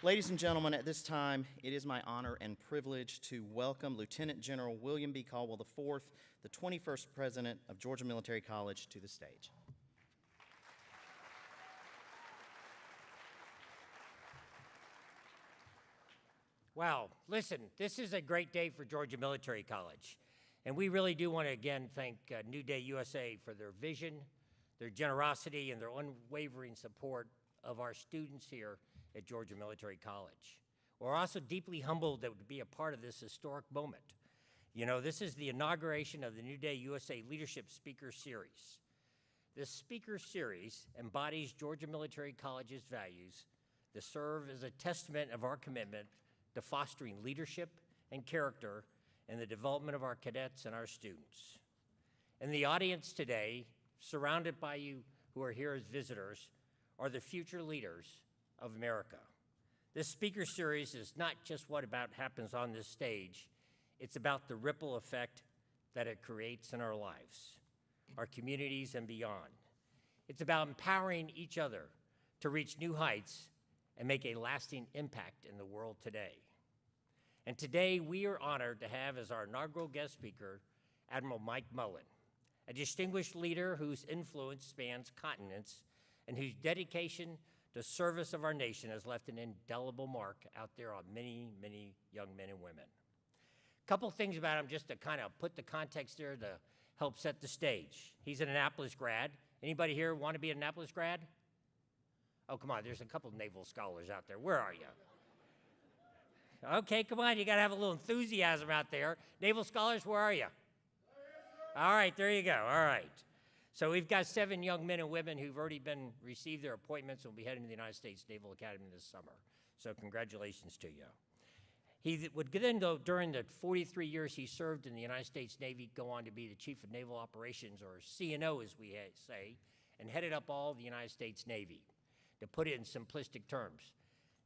Ladies and gentlemen, at this time, it is my honor and privilege to welcome Lieutenant General William B. Caldwell IV, the 21st President of Georgia Military College, to the stage. Wow, listen, this is a great day for Georgia Military College. And we really do want to again thank NewDay USA for their vision, their generosity, and their unwavering support of our students here at Georgia Military College. We're also deeply humbled to be a part of this historic moment. You know, this is the inauguration of the NewDay USA Leadership Speaker Series. This Speaker Series embodies Georgia Military College's values that serve as a testament of our commitment to fostering leadership and character in the development of our cadets and our students. In the audience today, surrounded by you who are here as visitors, are the future leaders of America. This speaker series is not just what happens on this stage, it's about the ripple effect that it creates in our lives, our communities, and beyond. It's about empowering each other to reach new heights and make a lasting impact in the world today. And today, we are honored to have as our inaugural guest speaker, Admiral Mike Mullen, a distinguished leader whose influence spans continents and whose dedication to service of our nation has left an indelible mark out there on many, many young men and women. A couple things about him just to kind of put the context there to help set the stage. He's an Annapolis grad. Anybody here want to be an Annapolis grad? Oh, come on, there's a couple naval scholars out there. Where are you? Okay, come on, you got to have a little enthusiasm out there. Naval scholars, where are you? All right, there you go, all right. So we've got 7 young men and women who've already received their appointments and will be heading to the United States Naval Academy this summer. So congratulations to you. He would then go, during the 43 years he served in the United States Navy, go on to be the Chief of Naval Operations, or CNO as we say, and headed up all the United States Navy, to put it in simplistic terms.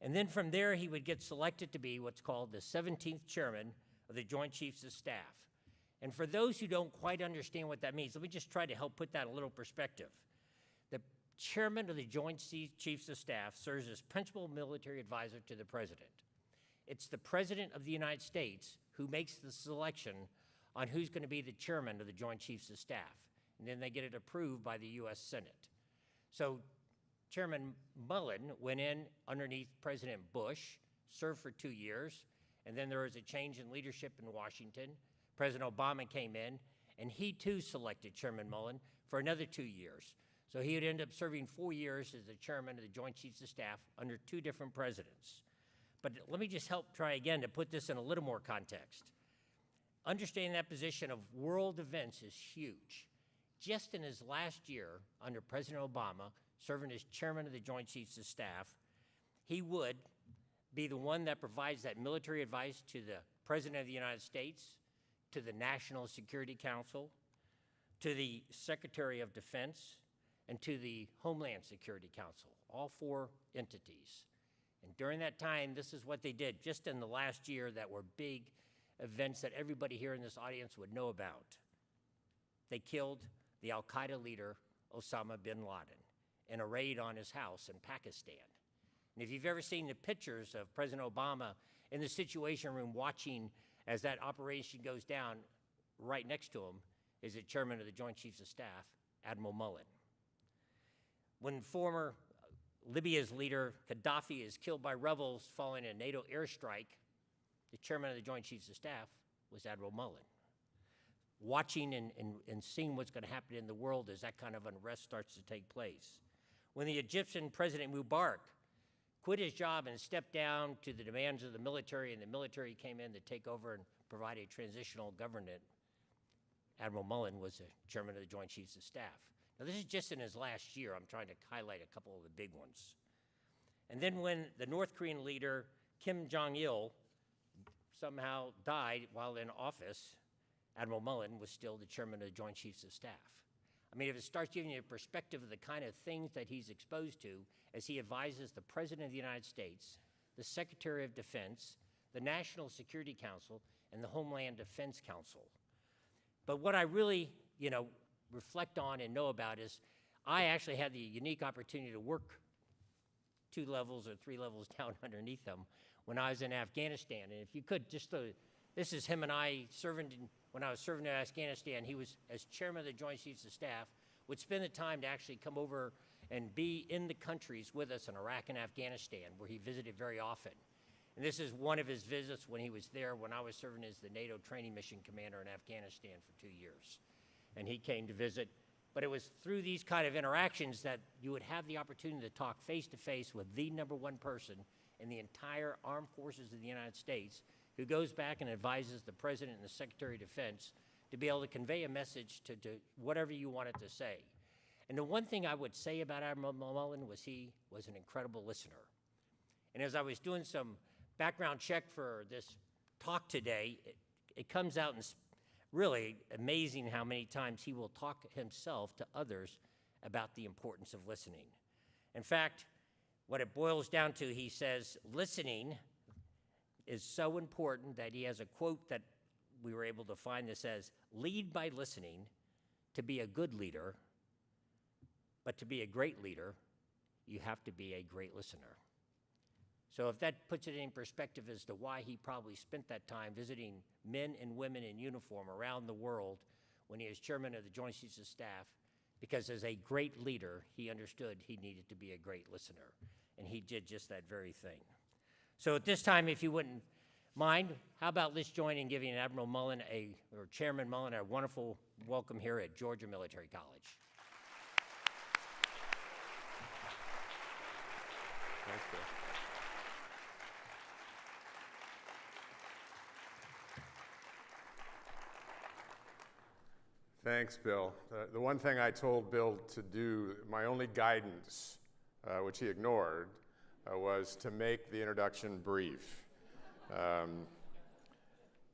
And then from there, he would get selected to be what's called the 17th Chairman of the Joint Chiefs of Staff. And for those who don't quite understand what that means, let me just try to help put that in a little perspective. The Chairman of the Joint Chiefs of Staff serves as principal military advisor to the President. It's the President of the United States who makes the selection on who's going to be the Chairman of the Joint Chiefs of Staff. And then they get it approved by the U.S. Senate. So Chairman Mullen went in underneath President Bush, served for 2 years, and then there was a change in leadership in Washington. President Obama came in, and he too selected Chairman Mullen for another 2 years. So he would end up serving 4 years as the chairman of the Joint Chiefs of Staff under 2 different presidents. But let me just try again to put this in a little more context. Understanding that position of world events is huge. Just in his last year under President Obama, serving as chairman of the Joint Chiefs of Staff, he would be the one that provides that military advice to the President of the United States, to the National Security Council, to the Secretary of Defense, and to the Homeland Security Council, all 4 entities. And during that time, this is what they did just in the last year that were big events that everybody here in this audience would know about. They killed the Al-Qaeda leader, Osama bin Laden, in a raid on his house in Pakistan. And if you've ever seen the pictures of President Obama in the Situation Room watching as that operation goes down, right next to him is the chairman of the Joint Chiefs of Staff, Admiral Mullen. When former Libya's leader, Gaddafi, is killed by rebels following a NATO airstrike, the chairman of the Joint Chiefs of Staff was Admiral Mullen. Watching and seeing what's going to happen in the world as that kind of unrest starts to take place. When the Egyptian President Mubarak quit his job and stepped down to the demands of the military, and the military came in to take over and provide a transitional government, Admiral Mullen was the chairman of the Joint Chiefs of Staff. Now, this is just in his last year. I'm trying to highlight a couple of the big ones. And then when the North Korean leader, Kim Jong-il, somehow died while in office, Admiral Mullen was still the chairman of the Joint Chiefs of Staff. I mean, if it starts giving you a perspective of the kind of things that he's exposed to as he advises the President of the United States, the Secretary of Defense, the National Security Council, and the Homeland Defense Council. But what I really, reflect on and know about is I actually had the unique opportunity to work 2 levels or 3 levels down underneath him when I was in Afghanistan. And if you could, this is him and I when I was serving in Afghanistan. He was, as chairman of the Joint Chiefs of Staff, would spend the time to actually come over and be in the countries with us in Iraq and Afghanistan, where he visited very often. And this is one of his visits when he was there when I was serving as the NATO training mission commander in Afghanistan for 2 years. And he came to visit. But it was through these kind of interactions that you would have the opportunity to talk face-to-face with the #1 person in the entire armed forces of the United States, who goes back and advises the President and the Secretary of Defense to be able to convey a message to whatever you wanted to say. And the one thing I would say about Admiral Mullen was he was an incredible listener. And as I was doing some background check for this talk today, it comes out and really amazing how many times he will talk himself to others about the importance of listening. In fact, what it boils down to, he says, listening is so important that he has a quote that we were able to find that says, lead by listening. To be a good leader, but to be a great leader, you have to be a great listener. So if that puts it in perspective as to why he probably spent that time visiting men and women in uniform around the world when he was chairman of the Joint Chiefs of Staff, because as a great leader, he understood he needed to be a great listener, and he did just that very thing. So at this time, if you wouldn't mind, how about let's join in giving Admiral Mullen, or Chairman Mullen, a wonderful welcome here at Georgia Military College. Thanks, Bill. Thanks, Bill. The one thing I told Bill to do, my only guidance, which he ignored, was to make the introduction brief.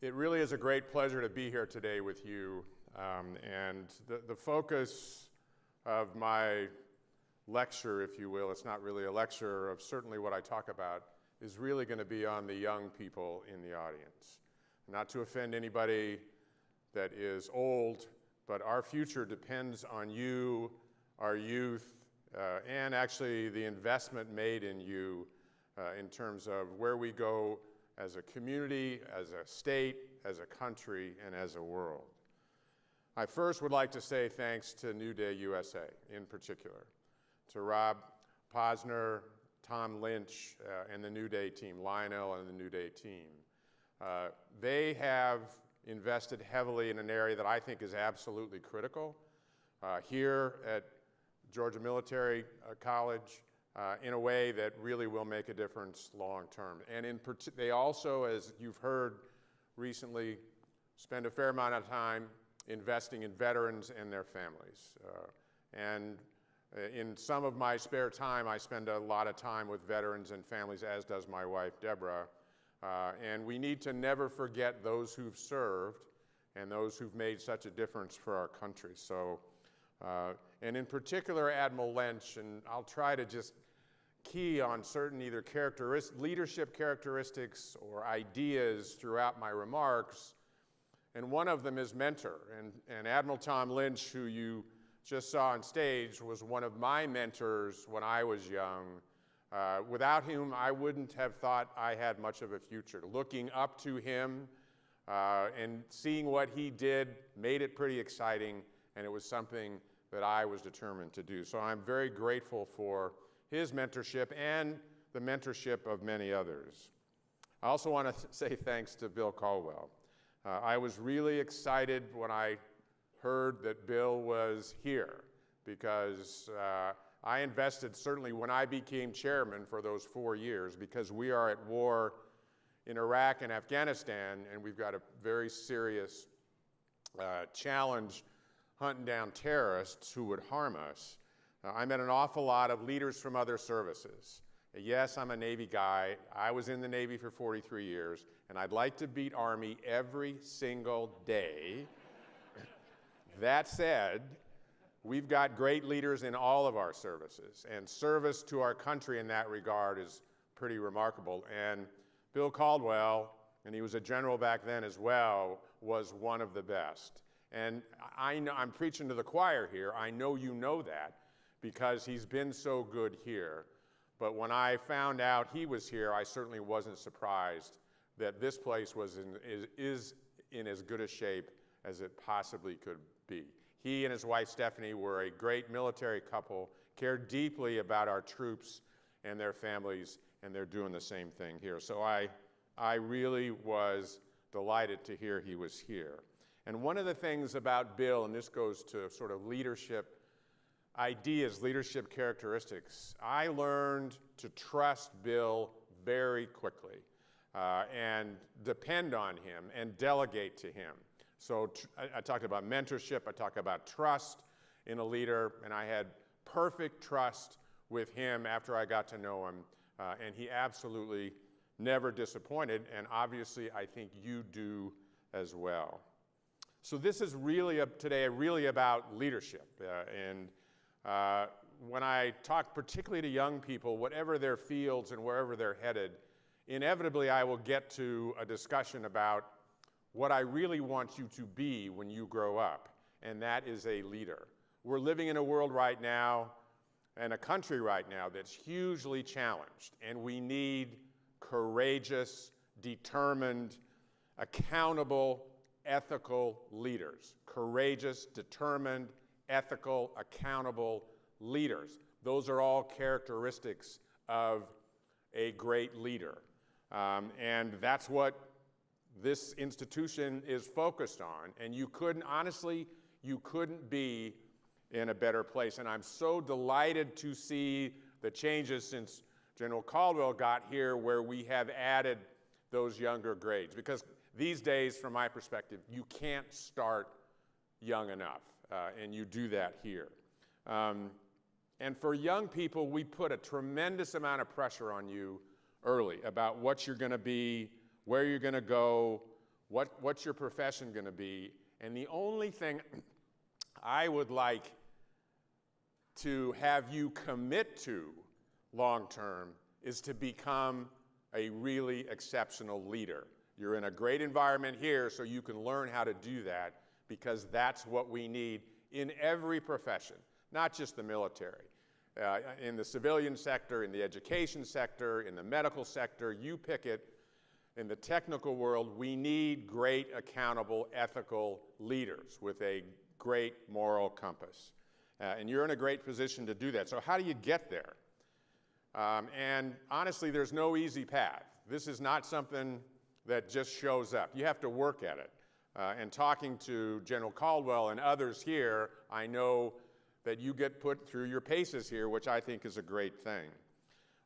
It really is a great pleasure to be here today with you, and the focus of my lecture, if you will, it's not really a lecture of certainly what I talk about, is really going to be on the young people in the audience. Not to offend anybody that is old, but our future depends on you, our youth, and actually the investment made in you in terms of where we go as a community, as a state, as a country, and as a world. I first would like to say thanks to NewDay USA in particular, to Rob Posner, Tom Lynch, and the NewDay team, Lionel and the NewDay team. They have invested heavily in an area that I think is absolutely critical here at Georgia Military College in a way that really will make a difference long term. And they also, as you've heard recently, spend a fair amount of time investing in veterans and their families. In some of my spare time, I spend a lot of time with veterans and families, as does my wife, Deborah. And we need to never forget those who've served and those who've made such a difference for our country. So, and in particular, Admiral Lynch, and I'll try to just key on certain either leadership characteristics or ideas throughout my remarks. And one of them is mentor. And Admiral Tom Lynch, who you just saw on stage, was one of my mentors when I was young. Without him, I wouldn't have thought I had much of a future. Looking up to him and seeing what he did made it pretty exciting, and it was something that I was determined to do. So I'm very grateful for his mentorship and the mentorship of many others. I also want to say thanks to Bill Caldwell. I was really excited when I heard that Bill was here because I invested, certainly when I became chairman for those 4 years, because we are at war in Iraq and Afghanistan, and we've got a very serious challenge hunting down terrorists who would harm us. I met an awful lot of leaders from other services. Yes, I'm a Navy guy. I was in the Navy for 43 years, and I'd like to beat Army every single day. That said, we've got great leaders in all of our services, and service to our country in that regard is pretty remarkable. And Bill Caldwell, and he was a general back then as well, was one of the best. And I know, I'm preaching to the choir here. I know you know that because he's been so good here. But when I found out he was here, I certainly wasn't surprised that this place is in as good a shape as it possibly could be. He and his wife, Stephanie, were a great military couple, cared deeply about our troops and their families, and they're doing the same thing here. So I really was delighted to hear he was here. And one of the things about Bill, and this goes to sort of leadership ideas, leadership characteristics, I learned to trust Bill very quickly and depend on him and delegate to him. So I talked about mentorship, I talked about trust in a leader, and I had perfect trust with him after I got to know him, and he absolutely never disappointed, and obviously I think you do as well. So this is really today really about leadership, and when I talk particularly to young people, whatever their fields and wherever they're headed, inevitably I will get to a discussion about what I really want you to be when you grow up, and that is a leader. We're living in a world right now and a country right now that's hugely challenged, and we need courageous, determined, accountable, ethical leaders. Courageous, determined, ethical, accountable leaders. Those are all characteristics of a great leader. And that's what this institution is focused on. And you couldn't, honestly, you couldn't be in a better place. And I'm so delighted to see the changes since General Caldwell got here, where we have added those younger grades. Because these days, from my perspective, you can't start young enough, and you do that here. And for young people, we put a tremendous amount of pressure on you early about what you're going to be, where you're going to go, what's your profession going to be. And the only thing I would like to have you commit to long-term is to become a really exceptional leader. You're in a great environment here, so you can learn how to do that, because that's what we need in every profession, not just the military. In the civilian sector, in the education sector, in the medical sector, you pick it. In the technical world, we need great, accountable, ethical leaders with a great moral compass. And you're in a great position to do that. So how do you get there? And honestly, there's no easy path. This is not something that just shows up. You have to work at it. And talking to General Caldwell and others here, I know that you get put through your paces here, which I think is a great thing.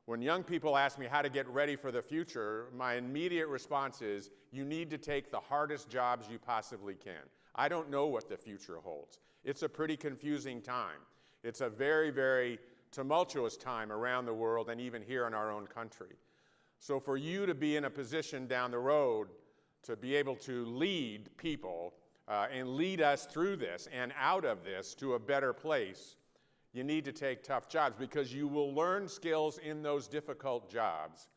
When young people ask me how to get ready for the future, my immediate response is, you need to take the hardest jobs you possibly can. I don't know what the future holds. It's a pretty confusing time. It's a very, very tumultuous time around the world and even here in our own country. So for you to be in a position down the road to be able to lead people and lead us through this and out of this to a better place, you need to take tough jobs, because you will learn skills in those difficult jobs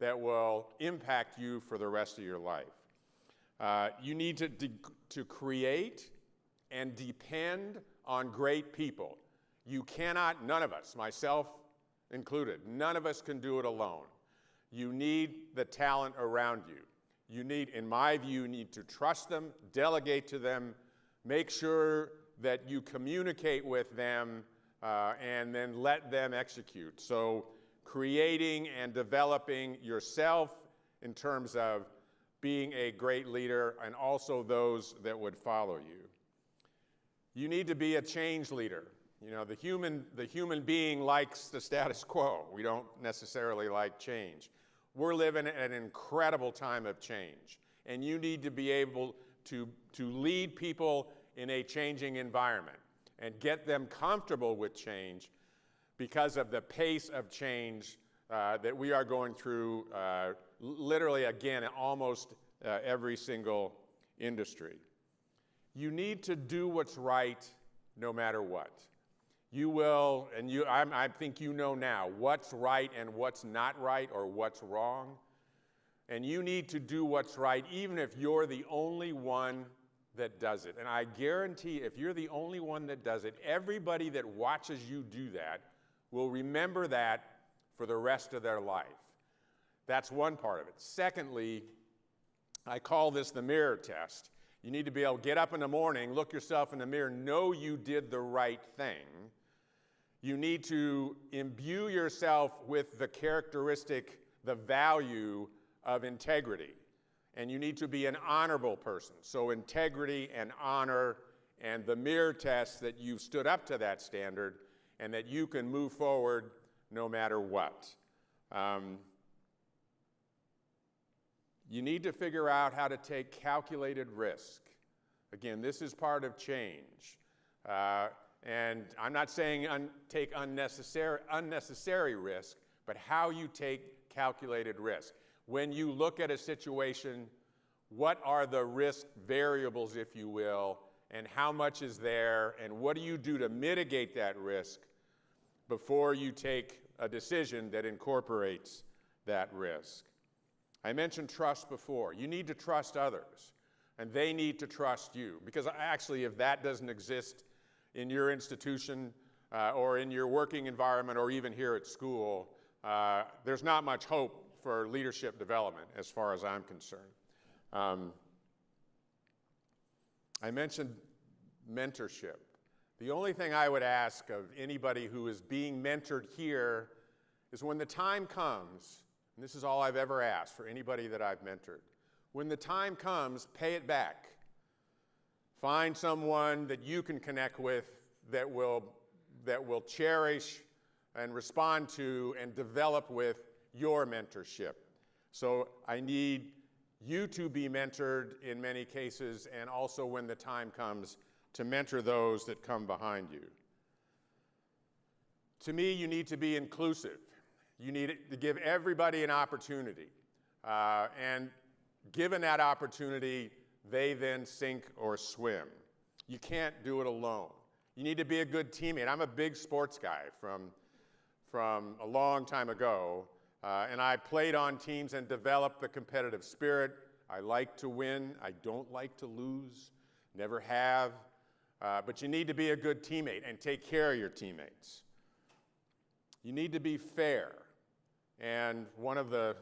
that will impact you for the rest of your life. You need to create and depend on great people. You cannot, none of us, myself included, none of us can do it alone. You need the talent around you. You need, in my view, you need to trust them, delegate to them, make sure that you communicate with them, and then let them execute. So creating and developing yourself in terms of being a great leader, and also those that would follow you. You need to be a change leader. You know, the human being likes the status quo. We don't necessarily like change. We're living at an incredible time of change, and you need to be able to lead people in a changing environment and get them comfortable with change, because of the pace of change that we are going through literally, again, in almost every single industry. You need to do what's right no matter what. You will, and I think you know now what's right and what's not right, or what's wrong. And you need to do what's right even if you're the only one that does it. And I guarantee if you're the only one that does it, everybody that watches you do that will remember that for the rest of their life. That's one part of it. Secondly, I call this the mirror test. You need to be able to get up in the morning, look yourself in the mirror, know you did the right thing. You need to imbue yourself with the characteristic, the value of integrity. And you need to be an honorable person. So integrity and honor and the mirror test that you've stood up to that standard and that you can move forward no matter what. You need to figure out how to take calculated risk. Again, this is part of change. And I'm not saying take unnecessary risk, but how you take calculated risk. When you look at a situation, what are the risk variables, if you will, and how much is there, and what do you do to mitigate that risk before you take a decision that incorporates that risk? I mentioned trust before. You need to trust others, and they need to trust you. Because actually, if that doesn't exist in your institution or in your working environment or even here at school, there's not much hope for leadership development as far as I'm concerned. I mentioned mentorship. The only thing I would ask of anybody who is being mentored here is when the time comes, and this is all I've ever asked for anybody that I've mentored, when the time comes, pay it back. Find someone that you can connect with that will cherish and respond to and develop with your mentorship. So I need you to be mentored in many cases, and also when the time comes to mentor those that come behind you. To me, you need to be inclusive. You need to give everybody an opportunity. And given that opportunity, they then sink or swim. You can't do it alone. You need to be a good teammate. I'm a big sports guy from a long time ago, and I played on teams and developed the competitive spirit. I like to win. I don't like to lose. Never have. But you need to be a good teammate and take care of your teammates. You need to be fair. And one of the,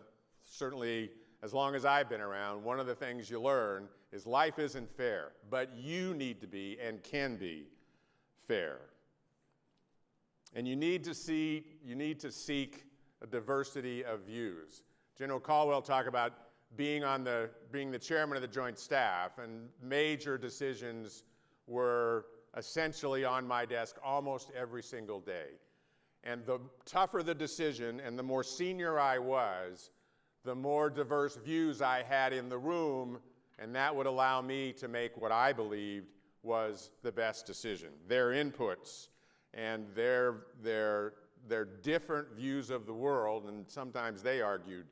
certainly as long as I've been around, one of the things you learn is life isn't fair, but you need to be and can be fair. And you need to seek a diversity of views. General Caldwell talked about being the chairman of the Joint Staff, and major decisions were essentially on my desk almost every single day. And the tougher the decision and the more senior I was, the more diverse views I had in the room, and that would allow me to make what I believed was the best decision. Their inputs and their different views of the world, and sometimes they argued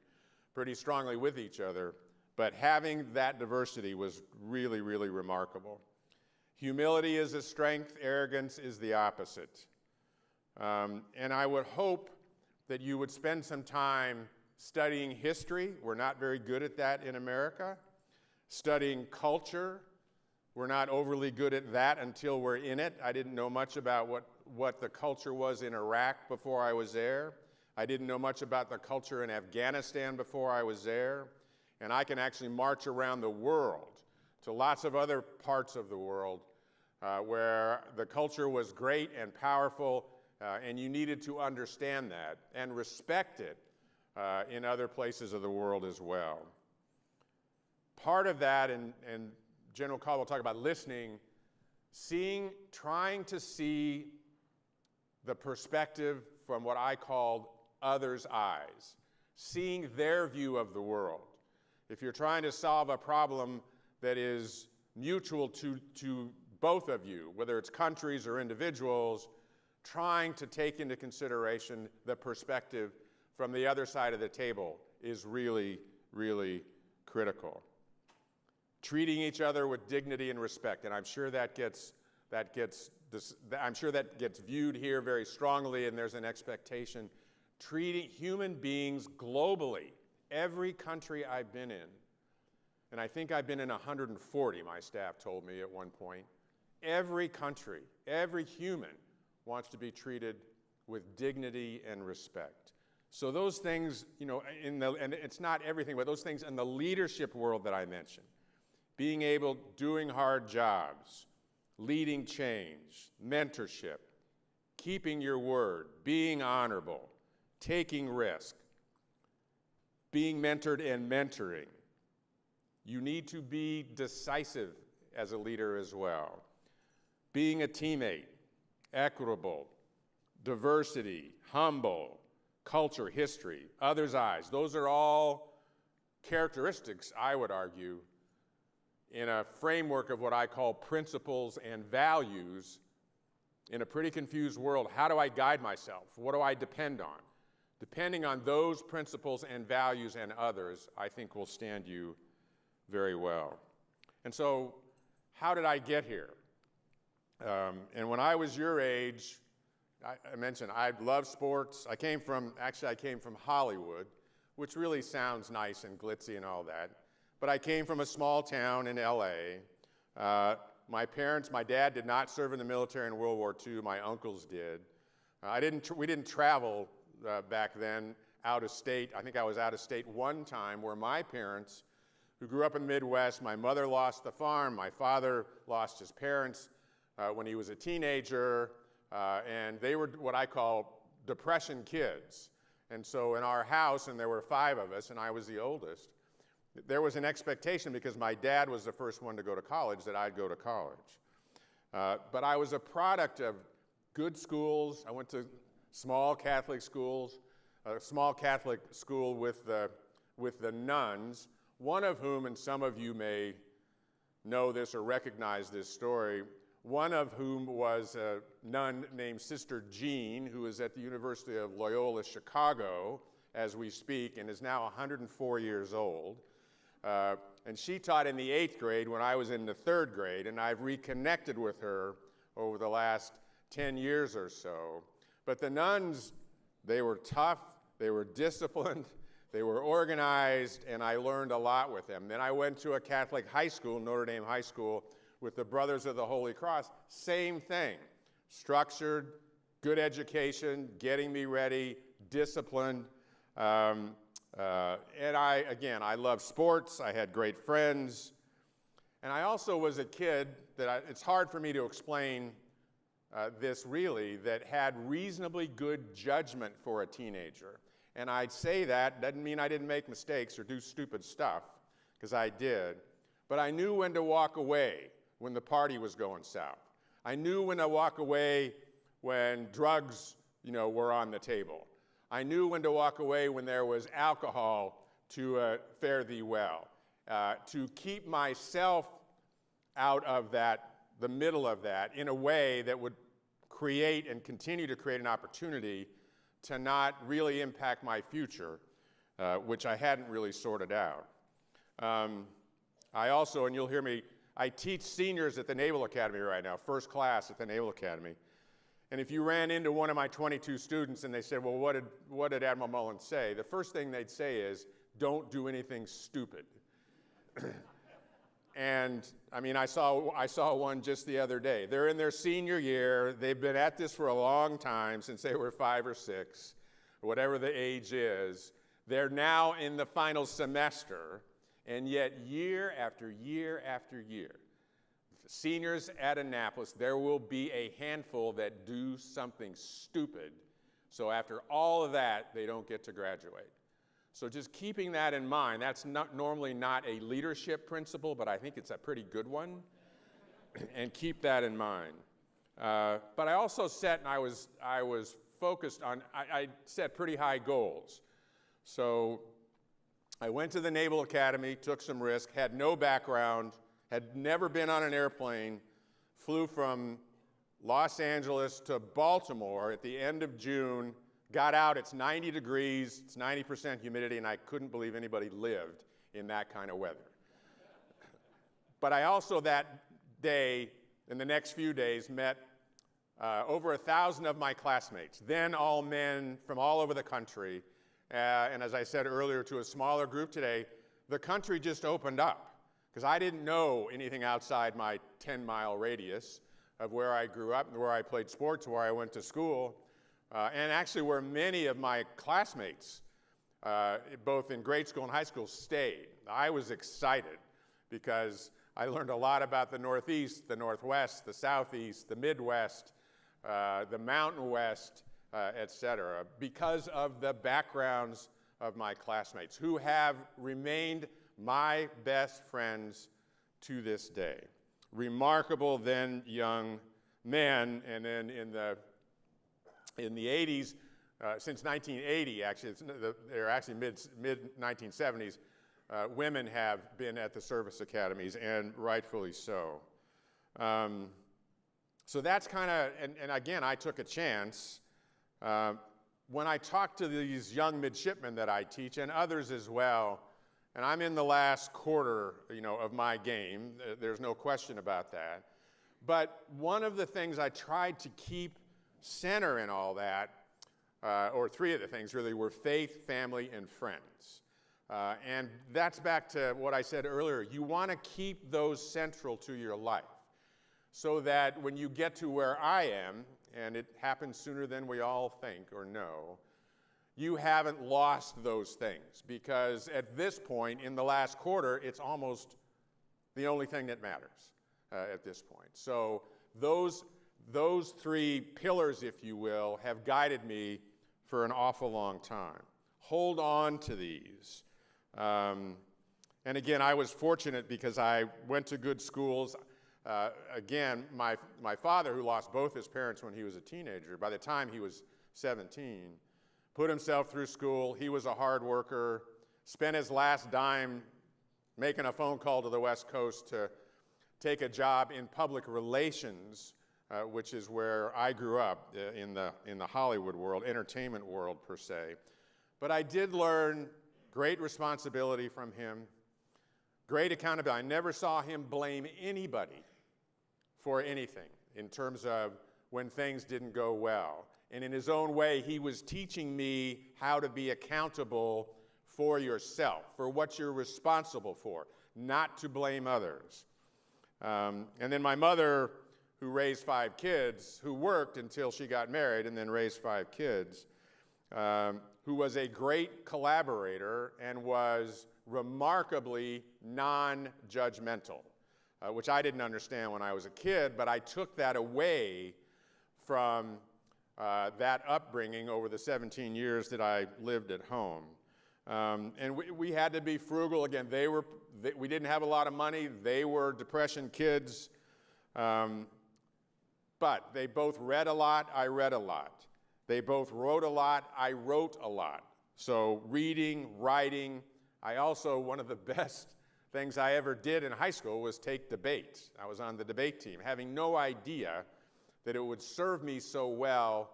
pretty strongly with each other, but having that diversity was really, really remarkable. Humility is a strength, arrogance is the opposite. And I would hope that you would spend some time studying history. We're not very good at that in America. Studying culture. We're not overly good at that until we're in it. I didn't know much about what the culture was in Iraq before I was there. I didn't know much about the culture in Afghanistan before I was there. And I can actually march around the world to lots of other parts of the world where the culture was great and powerful, and you needed to understand that and respect it in other places of the world as well. Part of that, and General Caldwell talked about listening, trying to see the perspective from what I called others' eyes, seeing their view of the world. If you're trying to solve a problem that is mutual to both of you, whether it's countries or individuals, trying to take into consideration the perspective from the other side of the table is really, really critical. Treating each other with dignity and respect, and I'm sure that gets viewed here very strongly, and there's an expectation. Treating human beings globally, every country I've been in, and I think I've been in 140, my staff told me at one point, every country, every human wants to be treated with dignity and respect. So those things, you know, and it's not everything, but those things in the leadership world that I mentioned, being able, doing hard jobs, leading change, mentorship, keeping your word, being honorable, taking risk, being mentored and mentoring. You need to be decisive as a leader as well. Being a teammate, equitable, diversity, humble, culture, history, others' eyes. Those are all characteristics, I would argue, in a framework of what I call principles and values. In a pretty confused world, how do I guide myself? What do I depend on? Depending on those principles and values and others, I think will stand you very well. And so, how did I get here? And when I was your age, I mentioned I love sports. I came from Hollywood, which really sounds nice and glitzy and all that. But I came from a small town in LA. My dad did not serve in the military in World War II. My uncles did. We didn't travel back then out of state. I think I was out of state one time where my parents, who grew up in the Midwest, my mother lost the farm, my father lost his parents when he was a teenager, and they were what I call depression kids. And so in our house, and there were 5 of us, and I was the oldest, there was an expectation, because my dad was the first one to go to college, that I'd go to college. But I was a product of good schools. I went to small Catholic schools, a small Catholic school with the nuns, one of whom, and some of you may know this or recognize this story, one of whom was a nun named Sister Jean, who is at the University of Loyola Chicago as we speak, and is now 104 years old. And she taught in the 8th grade when I was in the 3rd grade, and I've reconnected with her over the last 10 years or so. But the nuns, they were tough, they were disciplined, they were organized, and I learned a lot with them. Then I went to a Catholic high school, Notre Dame High School, with the Brothers of the Holy Cross. Same thing, structured, good education, getting me ready, disciplined. And I love sports. I had great friends. And I also was a kid that it's hard for me to explain this really, that had reasonably good judgment for a teenager. And I'd say that doesn't mean I didn't make mistakes or do stupid stuff, because I did. But I knew when to walk away when the party was going south. I knew when to walk away when drugs, were on the table. I knew when to walk away when there was alcohol to fare thee well. To keep myself out of the middle of that, in a way that would create and continue to create an opportunity to not really impact my future, which I hadn't really sorted out. I also, and you'll hear me, I teach seniors at the Naval Academy right now, first class at the Naval Academy. And if you ran into one of my 22 students and they said, well, what did Admiral Mullen say? The first thing they'd say is, don't do anything stupid. And I mean, I saw one just the other day. They're in their senior year. They've been at this for a long time, since they were 5 or 6, whatever the age is. They're now in the final semester, and yet year after year after year, seniors at Annapolis, there will be a handful that do something stupid. So after all of that, they don't get to graduate. So just keeping that in mind, that's normally not a leadership principle, but I think it's a pretty good one. And keep that in mind. But I also set, and I was focused on, I set pretty high goals. So I went to the Naval Academy, took some risk, had no background, had never been on an airplane, flew from Los Angeles to Baltimore at the end of June, got out, it's 90 degrees, it's 90% humidity, and I couldn't believe anybody lived in that kind of weather. But I also that day, in the next few days, met over 1,000 of my classmates, then all men from all over the country. And as I said earlier to a smaller group today, the country just opened up, because I didn't know anything outside my 10-mile radius of where I grew up and where I played sports, where I went to school. and actually where many of my classmates, both in grade school and high school, stayed. I was excited because I learned a lot about the Northeast, the Northwest, the Southeast, the Midwest, the Mountain West, et cetera, because of the backgrounds of my classmates, who have remained my best friends to this day. Remarkable then young men, and then in the 80s, since 1980, actually, they're actually mid-1970s, women have been at the service academies, and rightfully so. So that's kind of, and again, I took a chance. When I talk to these young midshipmen that I teach, and others as well, and I'm in the last quarter, of my game, there's no question about that. But one of the things I tried to keep center in all that, or three of the things really, were faith, family, and friends. And that's back to what I said earlier. You want to keep those central to your life so that when you get to where I am, and it happens sooner than we all think or know, you haven't lost those things, because at this point in the last quarter, it's almost the only thing that matters at this point. So those three pillars, if you will, have guided me for an awful long time. Hold on to these. And again, I was fortunate because I went to good schools. Again, my father, who lost both his parents when he was a teenager, by the time he was 17, put himself through school. He was a hard worker, spent his last dime making a phone call to the West Coast to take a job in public relations, which is where I grew up in the Hollywood world, entertainment world per se. But I did learn great responsibility from him, great accountability. I never saw him blame anybody for anything in terms of when things didn't go well. And in his own way, he was teaching me how to be accountable for yourself, for what you're responsible for, not to blame others. And then my mother, who raised 5 kids, who worked until she got married and then raised 5 kids, who was a great collaborator and was remarkably non-judgmental, which I didn't understand when I was a kid, but I took that away from that upbringing over the 17 years that I lived at home. And we had to be frugal. Again, we didn't have a lot of money. They were Depression kids. But they both read a lot. I read a lot. They both wrote a lot. I wrote a lot. So reading, writing. I also, one of the best things I ever did in high school was take debate. I was on the debate team, having no idea that it would serve me so well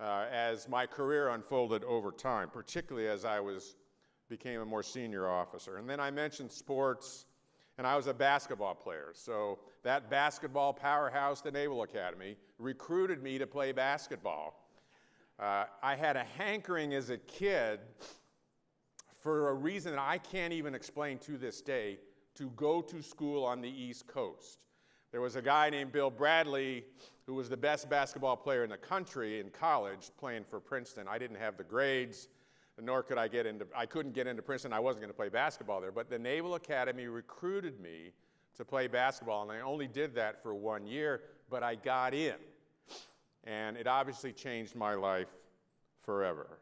as my career unfolded over time, particularly as I became a more senior officer. And then I mentioned sports, and I was a basketball player. So that basketball powerhouse, the Naval Academy, recruited me to play basketball. I had a hankering as a kid, for a reason that I can't even explain to this day, to go to school on the East Coast. There was a guy named Bill Bradley who was the best basketball player in the country in college playing for Princeton. I didn't have the grades, nor could I couldn't get into Princeton. I wasn't going to play basketball there. But the Naval Academy recruited me to play basketball, and I only did that for 1 year, but I got in. And it obviously changed my life forever.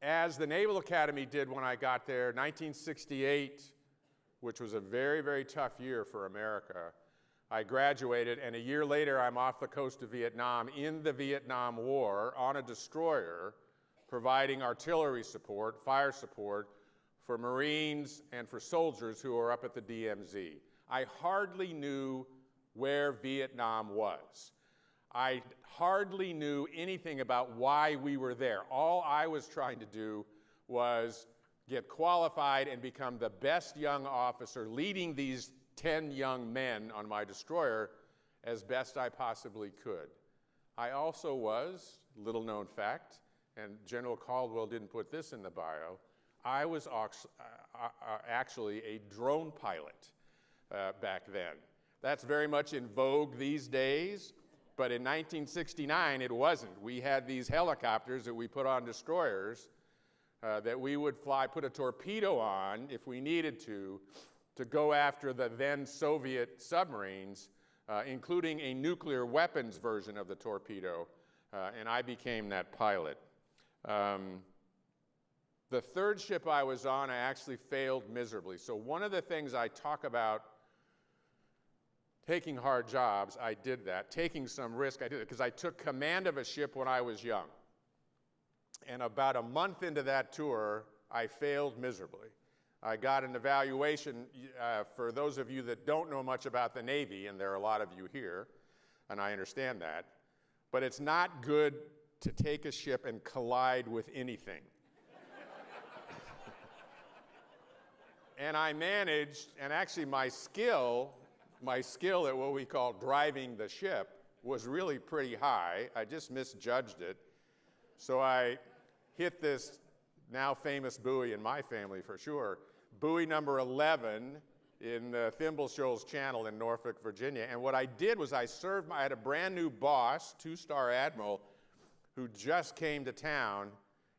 As the Naval Academy did when I got there, 1968, which was a very, very tough year for America, I graduated, and a year later I'm off the coast of Vietnam in the Vietnam War on a destroyer, providing artillery support, fire support for Marines and for soldiers who were up at the DMZ. I hardly knew where Vietnam was. I hardly knew anything about why we were there. All I was trying to do was get qualified and become the best young officer leading these 10 young men on my destroyer as best I possibly could. I also was, little known fact, and General Caldwell didn't put this in the bio, I was actually a drone pilot back then. That's very much in vogue these days, But in 1969, it wasn't. We had these helicopters that we put on destroyers that we would fly, put a torpedo on if we needed to go after the then Soviet submarines, including a nuclear weapons version of the torpedo, and I became that pilot. The third ship I was on, I actually failed miserably. So one of the things I talk about, taking hard jobs, I did that. Taking some risk, I did it, because I took command of a ship when I was young. And about a month into that tour, I failed miserably. I got an evaluation, for those of you that don't know much about the Navy, and there are a lot of you here, and I understand that, but it's not good to take a ship and collide with anything. And I managed, and actually my skill at what we call driving the ship was really pretty high. I just misjudged it. So I hit this now famous buoy in my family for sure, buoy number 11 in the Thimble Shoals Channel in Norfolk, Virginia. And what I did was I had a brand new boss, 2-star admiral, who just came to town,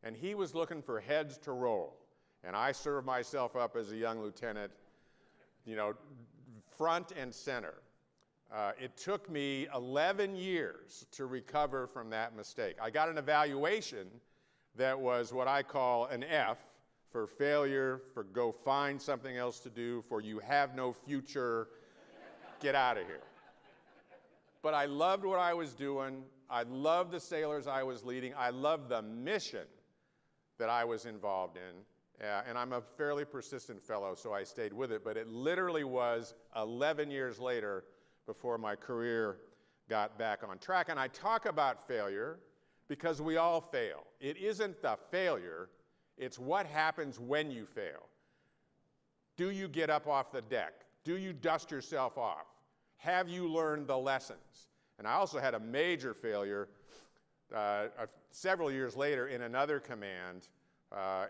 and he was looking for heads to roll. And I served myself up as a young lieutenant, you know, front and center. It took me 11 years to recover from that mistake. I got an evaluation that was what I call an F, for failure, for go find something else to do, for you have no future, get out of here. But I loved what I was doing. I loved the sailors I was leading. I loved the mission that I was involved in. And I'm a fairly persistent fellow, so I stayed with it. But it literally was 11 years later before my career got back on track. And I talk about failure because we all fail. It isn't the failure, it's what happens when you fail. Do you get up off the deck? Do you dust yourself off? Have you learned the lessons? And I also had a major failure several years later in another command.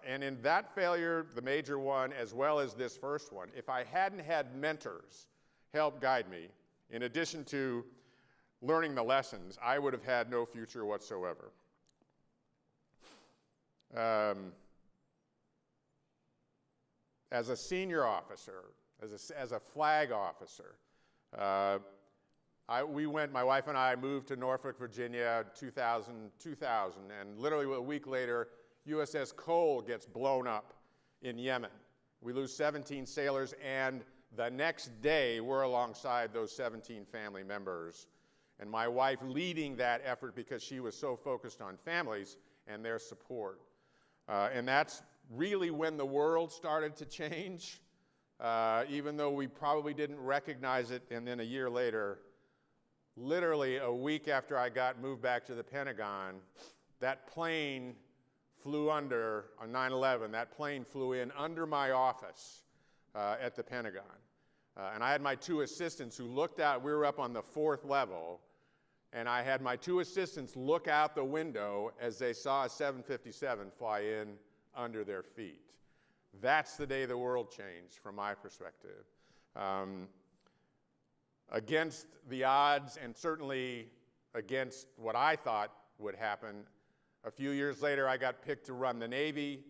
And in that failure, the major one, as well as this first one, if I hadn't had mentors help guide me, in addition to learning the lessons, I would have had no future whatsoever. As a senior officer, as a flag officer, my wife and I moved to Norfolk, Virginia, 2000, and literally a week later, USS Cole gets blown up in Yemen. We lose 17 sailors, and the next day, we're alongside those 17 family members, and my wife leading that effort because she was so focused on families and their support. And that's really when the world started to change, even though we probably didn't recognize it, and then a year later, literally a week after I got moved back to the Pentagon, that plane flew under, on 9/11, that plane flew in under my office at the Pentagon. And I had my 2 assistants who looked out, we were up on the 4th level, and I had my 2 assistants look out the window as they saw a 757 fly in under their feet. That's the day the world changed from my perspective. Against the odds, and certainly against what I thought would happen, a few years later, I got picked to run the Navy,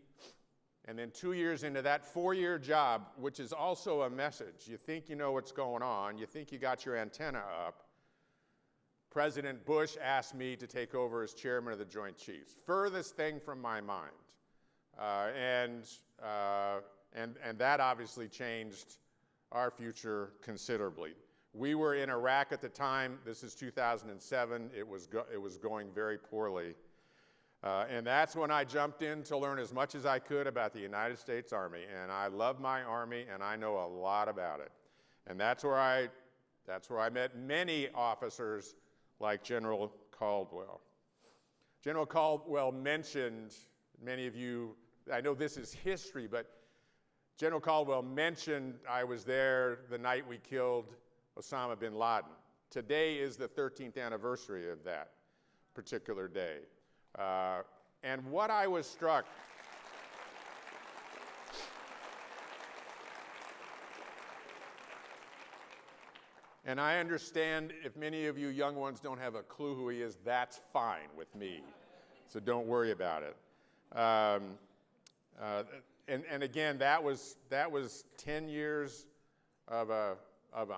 and then 2 years into that 4-year job, which is also a message. You think you know what's going on, you think you got your antenna up. President Bush asked me to take over as chairman of the Joint Chiefs. Furthest thing from my mind. And that obviously changed our future considerably. We were in Iraq at the time. This is 2007. It was going very poorly. And that's when I jumped in to learn as much as I could about the United States Army. And I love my Army, and I know a lot about it. And that's where I met many officers like General Caldwell. General Caldwell mentioned, many of you, I know this is history, but General Caldwell mentioned I was there the night we killed Osama bin Laden. Today is the 13th anniversary of that particular day. And what I was struck, And I understand if many of you young ones don't have a clue who he is, that's fine with me. So don't worry about it. And again, that was 10 years of a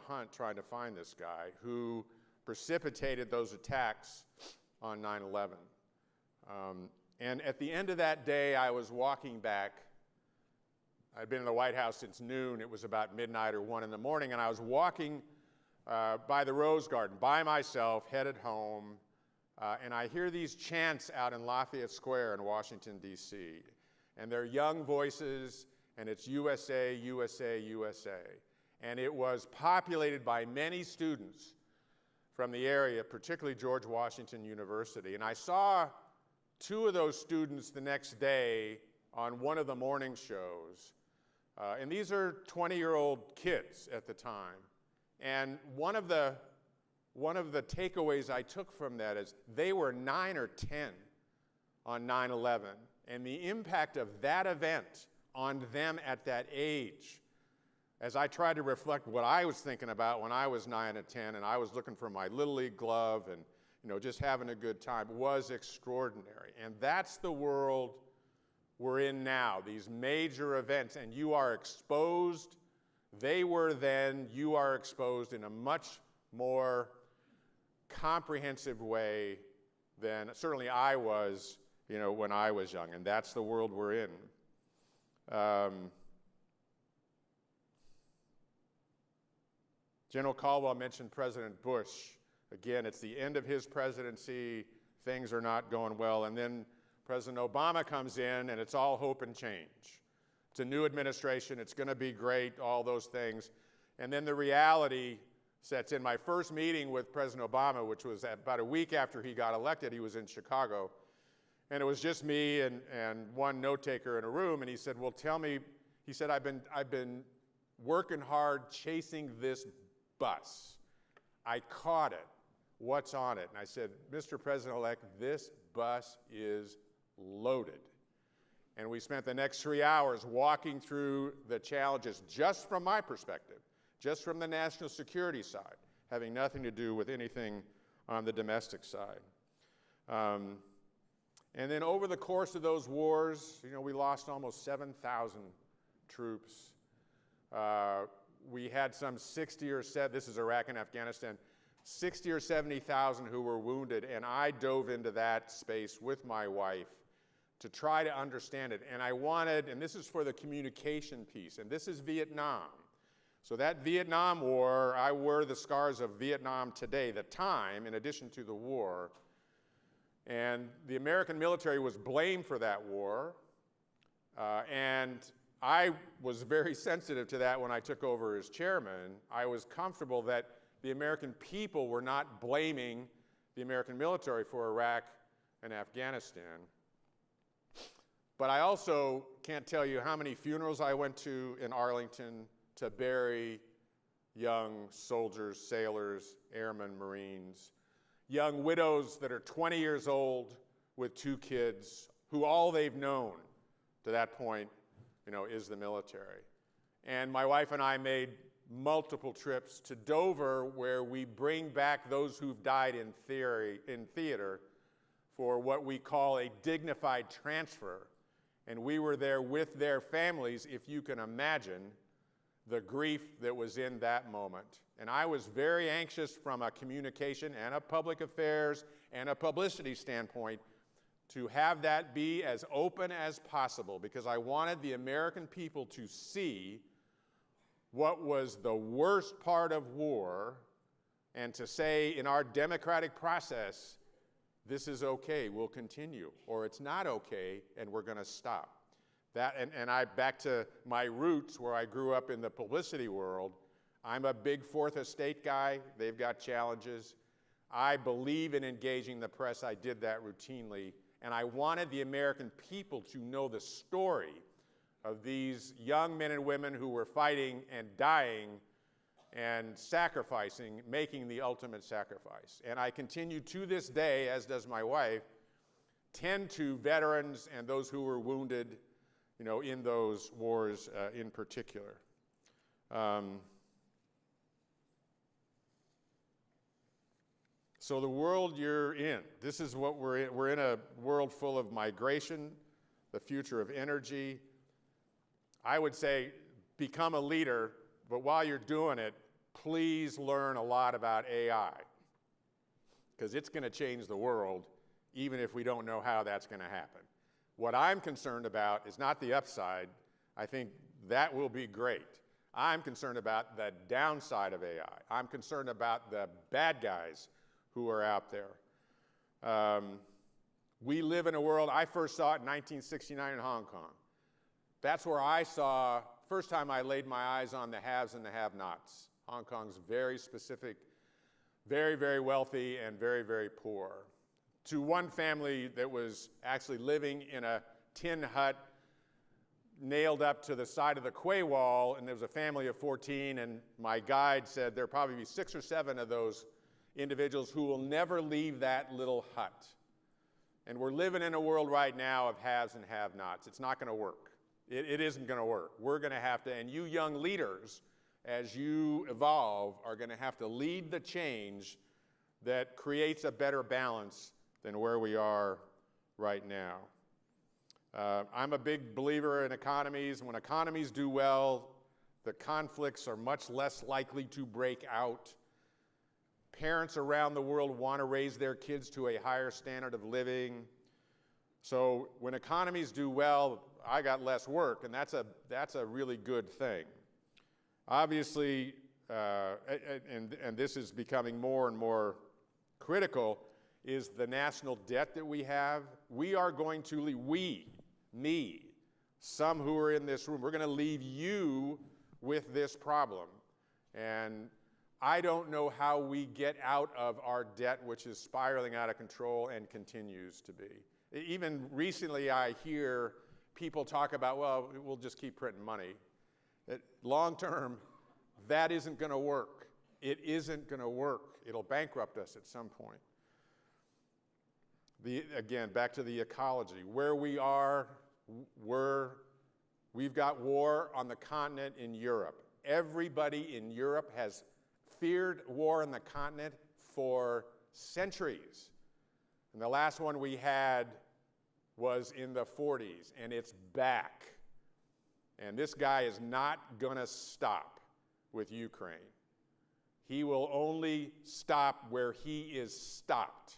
hunt trying to find this guy who precipitated those attacks on 9/11. And at the end of that day, I was walking back. I'd been in the White House since noon. It was about midnight or 1 in the morning, and I was walking by the Rose Garden by myself, headed home, and I hear these chants out in Lafayette Square in Washington, D.C., and they're young voices, and it's USA, USA, USA. And it was populated by many students from the area, particularly George Washington University. And I saw 2 of those students the next day on one of the morning shows. And these are 20-year-old kids at the time. And one of the takeaways I took from that is they were 9 or 10 on 9/11. And the impact of that event on them at that age, as I tried to reflect what I was thinking about when I was 9 and 10 and I was looking for my Little League glove and just having a good time, was extraordinary. And that's the world we're in now, these major events, and you are exposed. They were then, you are exposed in a much more comprehensive way than certainly I was, when I was young, and that's the world we're in. General Caldwell mentioned President Bush. Again, it's the end of his presidency. Things are not going well. And then President Obama comes in, and it's all hope and change. It's a new administration. It's going to be great, all those things. And then the reality sets in. My first meeting with President Obama, which was about a week after he got elected, he was in Chicago. And it was just me and one note taker in a room. And he said, well, tell me, he said, I've been working hard chasing this bus. I caught it. What's on it? And I said, Mr. President-elect, this bus is loaded. And we spent the next 3 hours walking through the challenges just from my perspective, just from the national security side, having nothing to do with anything on the domestic side. And then over the course of those wars, we lost almost 7,000 troops. We had some 60 or 70, this is Iraq and Afghanistan, 60 or 70,000 who were wounded, and I dove into that space with my wife to try to understand it. And I wanted, and this is for the communication piece, and this is Vietnam. So that Vietnam War, I wear the scars of Vietnam today, the time, in addition to the war. And the American military was blamed for that war. And I was very sensitive to that when I took over as chairman. I was comfortable that the American people were not blaming the American military for Iraq and Afghanistan. But I also can't tell you how many funerals I went to in Arlington to bury young soldiers, sailors, airmen, Marines, young widows that are 20 years old with 2 kids, who all they've known to that point, is the military. And my wife and I made multiple trips to Dover, where we bring back those who've died in theater for what we call a dignified transfer. And we were there with their families, if you can imagine the grief that was in that moment. And I was very anxious from a communication and a public affairs and a publicity standpoint to have that be as open as possible, because I wanted the American people to see what was the worst part of war and to say in our democratic process, this is okay, we'll continue, or it's not okay and we're going to stop. That, and I, back to my roots where I grew up in the publicity world, I'm a big Fourth Estate guy. They've got challenges. I believe in engaging the press. I did that routinely. And I wanted the American people to know the story of these young men and women who were fighting and dying and sacrificing, making the ultimate sacrifice. And I continue to this day, as does my wife, tend to veterans and those who were wounded, in those wars in particular. So the world you're in, this is what we're in. We're in a world full of migration, the future of energy. I would say become a leader, but while you're doing it, please learn a lot about AI, because it's going to change the world, even if we don't know how that's going to happen. What I'm concerned about is not the upside. I think that will be great. I'm concerned about the downside of AI. I'm concerned about the bad guys who are out there. We live in a world, I first saw it in 1969 in Hong Kong. That's where I saw, first time I laid my eyes on the haves and the have-nots. Hong Kong's very specific, very, very wealthy and very, very poor. To one family that was actually living in a tin hut nailed up to the side of the quay wall, and there was a family of 14, and my guide said there'll probably be 6 or 7 of those individuals who will never leave that little hut. And we're living in a world right now of haves and have-nots. It's not going to work. It isn't going to work. We're going to have to, and you young leaders, as you evolve, are going to have to lead the change that creates a better balance than where we are right now. I'm a big believer in economies. When economies do well, the conflicts are much less likely to break out. Parents around the world want to raise their kids to a higher standard of living. So when economies do well, I got less work, and that's a really good thing. Obviously, and this is becoming more and more critical, is the national debt that we have. We are going to leave, me, some who are in this room, we're going to leave you with this problem. And I don't know how we get out of our debt, which is spiraling out of control and continues to be. Even recently, I hear people talk about, well, we'll just keep printing money. Long term, that isn't going to work. It isn't going to work. It'll bankrupt us at some point. Again, back to the ecology. Where we are, we've got war on the continent in Europe. Everybody in Europe has feared war on the continent for centuries. And the last one we had was in the 40s, and it's back. And this guy is not going to stop with Ukraine. He will only stop where he is stopped,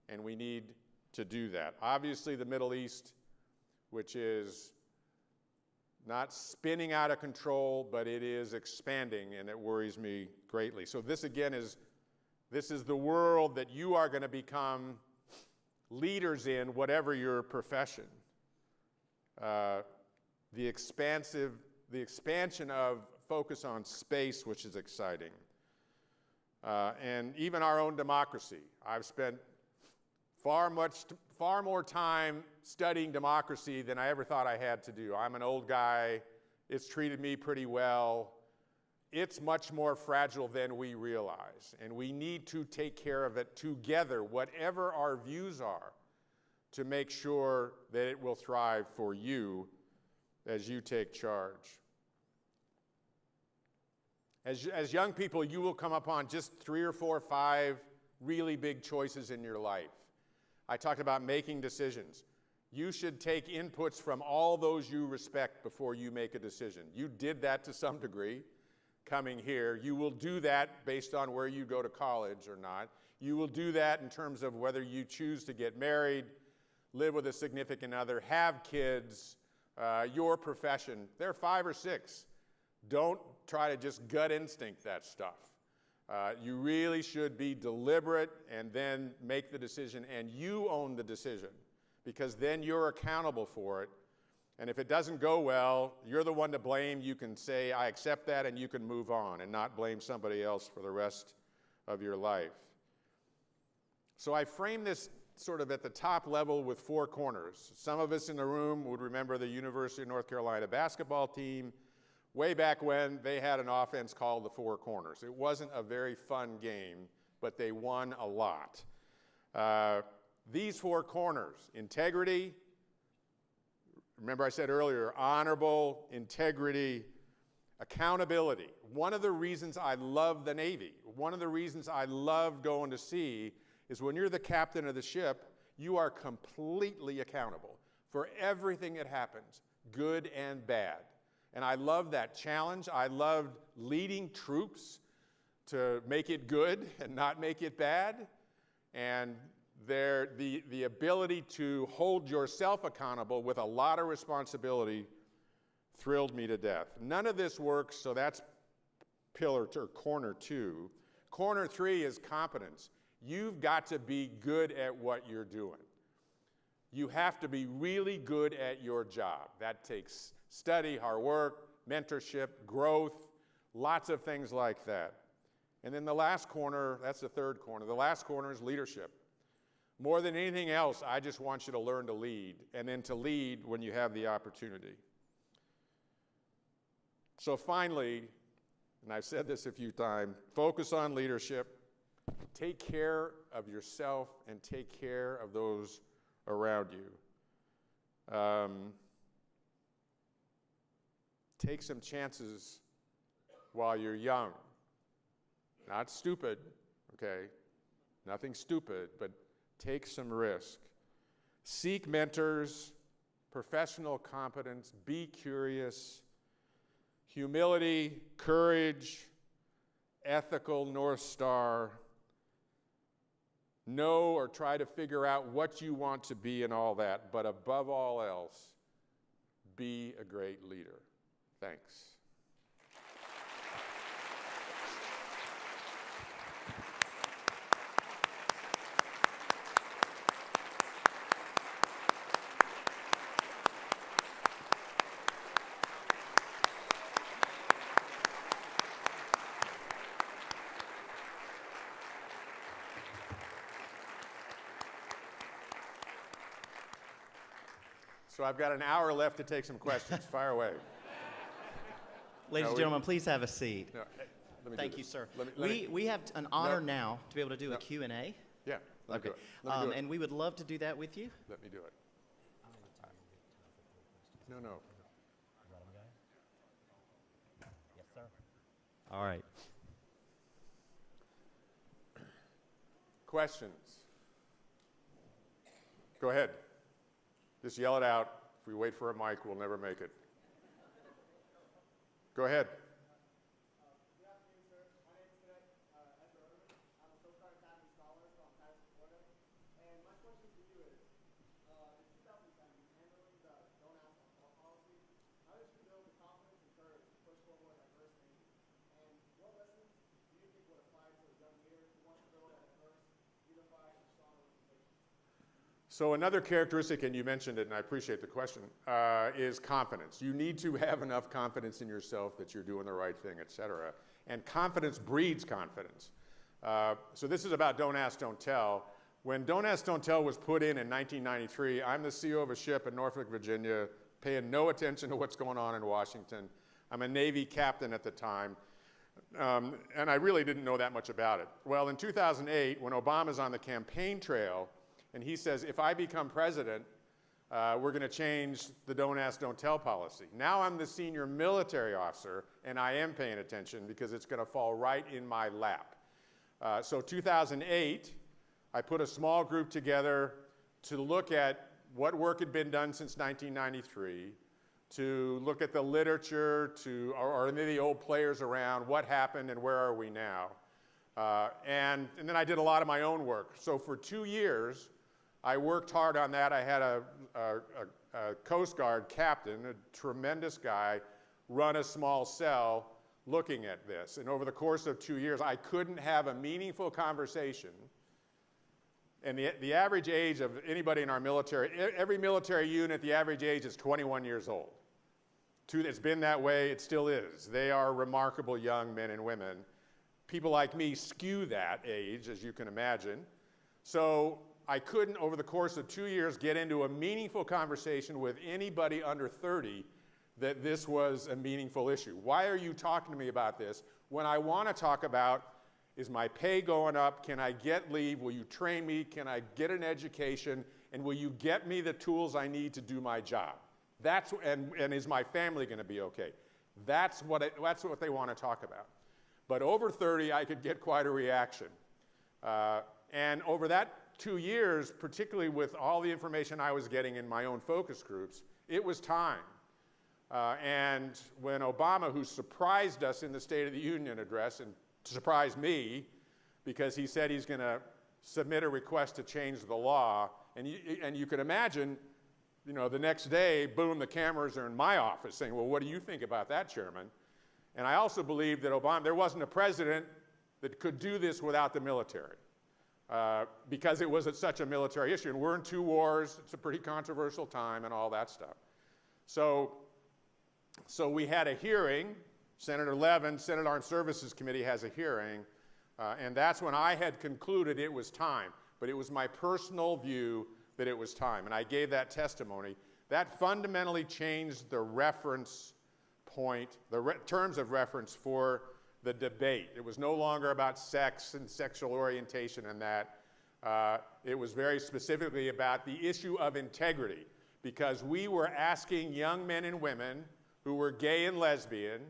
and we need to do that. Obviously, the Middle East, which is not spinning out of control, but it is expanding, and it worries me greatly. So this, again, is the world that you are going to become leaders in, whatever your profession. The expansion of focus on space, which is exciting. And even our own democracy. I've spent far more time studying democracy than I ever thought I had to do. I'm an old guy. It's treated me pretty well. It's much more fragile than we realize, and we need to take care of it together, whatever our views are, to make sure that it will thrive for you as you take charge. As young people, you will come upon just 3 or 4 or 5 really big choices in your life. I talked about making decisions. You should take inputs from all those you respect before you make a decision. You did that to some degree coming here. You will do that based on where you go to college or not. You will do that in terms of whether you choose to get married, live with a significant other, have kids, your profession. There are 5 or 6. Don't try to just gut instinct that stuff. You really should be deliberate and then make the decision, and you own the decision, because then you're accountable for it. And if it doesn't go well, you're the one to blame. You can say, I accept that, and you can move on and not blame somebody else for the rest of your life. So I frame this sort of at the top level with 4 corners. Some of us in the room would remember the University of North Carolina basketball team. Way back when, they had an offense called the 4 corners. It wasn't a very fun game, but they won a lot. These 4 corners: integrity, remember I said earlier, honorable, integrity, accountability. One of the reasons I love the Navy, one of the reasons I love going to sea, is when you're the captain of the ship, you are completely accountable for everything that happens, good and bad. And I love that challenge. I loved leading troops to make it good and not make it bad. And the ability to hold yourself accountable with a lot of responsibility thrilled me to death. None of this works, so that's corner 2. Corner 3 is competence. You've got to be good at what you're doing. You have to be really good at your job. That takes study, hard work, mentorship, growth, lots of things like that. And then the last corner, that's the third corner, the last corner is leadership. More than anything else, I just want you to learn to lead, and then to lead when you have the opportunity. So finally, and I've said this a few times, focus on leadership, take care of yourself, and take care of those around you. Take some chances while you're young. Not stupid, okay? Nothing stupid, but take some risk. Seek mentors, professional competence, be curious, humility, courage, ethical North Star. Know or try to figure out what you want to be and all that, but above all else, be a great leader. Thanks. So I've got an hour left to take some questions. Fire away. Ladies and gentlemen, please have a seat. No, let me Thank do you, this. sir. Let me- We have an honor now to be able to do a Q&A. Yeah, let me Okay. do it. Let me do it. And we would love to do that with you. Let me do it. No. Yes, sir. All right. Questions? Go ahead. Just yell it out. If we wait for a mic, we'll never make it. Go ahead. Good afternoon, sir. My name is Admiral Mullen. I'm a Coast Guard Academy scholar from Patterson, Florida. And my question to you is, in 2007, handling the don't ask, don't tell policy, how did you build the confidence and courage to push forward adversity? And what lessons do you think would apply to a young leader who wants to build a diverse, unified, and strong organization? So another characteristic, and you mentioned it, and I appreciate the question, is confidence. You need to have enough confidence in yourself that you're doing the right thing, et cetera. And confidence breeds confidence. So this is about don't ask, don't tell. When Don't Ask, Don't Tell was put in 1993, I'm the CEO of a ship in Norfolk, Virginia, paying no attention to what's going on in Washington. I'm a Navy captain at the time, and I really didn't know that much about it. Well, in 2008, when Obama's on the campaign trail, and he says, if I become president, we're going to change the don't ask, don't tell policy. Now I'm the senior military officer, and I am paying attention because it's going to fall right in my lap. So 2008, I put a small group together to look at what work had been done since 1993, to look at the literature, or any of the old players around, what happened and where are we now. And then I did a lot of my own work. So for 2 years, I worked hard on that. I had a Coast Guard captain, a tremendous guy, run a small cell looking at this. And over the course of 2 years, I couldn't have a meaningful conversation. And the average age of anybody in our military, every military unit, the average age is 21 years old. It's been that way, it still is. They are remarkable young men and women. People like me skew that age, as you can imagine. So I couldn't, over the course of 2 years, get into a meaningful conversation with anybody under 30 that this was a meaningful issue. Why are you talking to me about this when I want to talk about, is my pay going up? Can I get leave? Will you train me? Can I get an education? And will you get me the tools I need to do my job? And is my family going to be okay? That's what they want to talk about. But over 30, I could get quite a reaction. And over that 2 years, particularly with all the information I was getting in my own focus groups, it was time. And when Obama, who surprised us in the State of the Union address, and surprised me because he said he's going to submit a request to change the law, and you can imagine, you know, the next day, boom, the cameras are in my office saying, well, what do you think about that, Chairman? And I also believe that Obama, there wasn't a president that could do this without the military. Because it was such a military issue. And we're in 2 wars, it's a pretty controversial time and all that stuff. So we had a hearing, Senator Levin, Senate Armed Services Committee has a hearing, and that's when I had concluded it was time. But it was my personal view that it was time, and I gave that testimony. That fundamentally changed the reference point, the terms of reference for the debate. It was no longer about sex and sexual orientation and that. It was very specifically about the issue of integrity, because we were asking young men and women who were gay and lesbian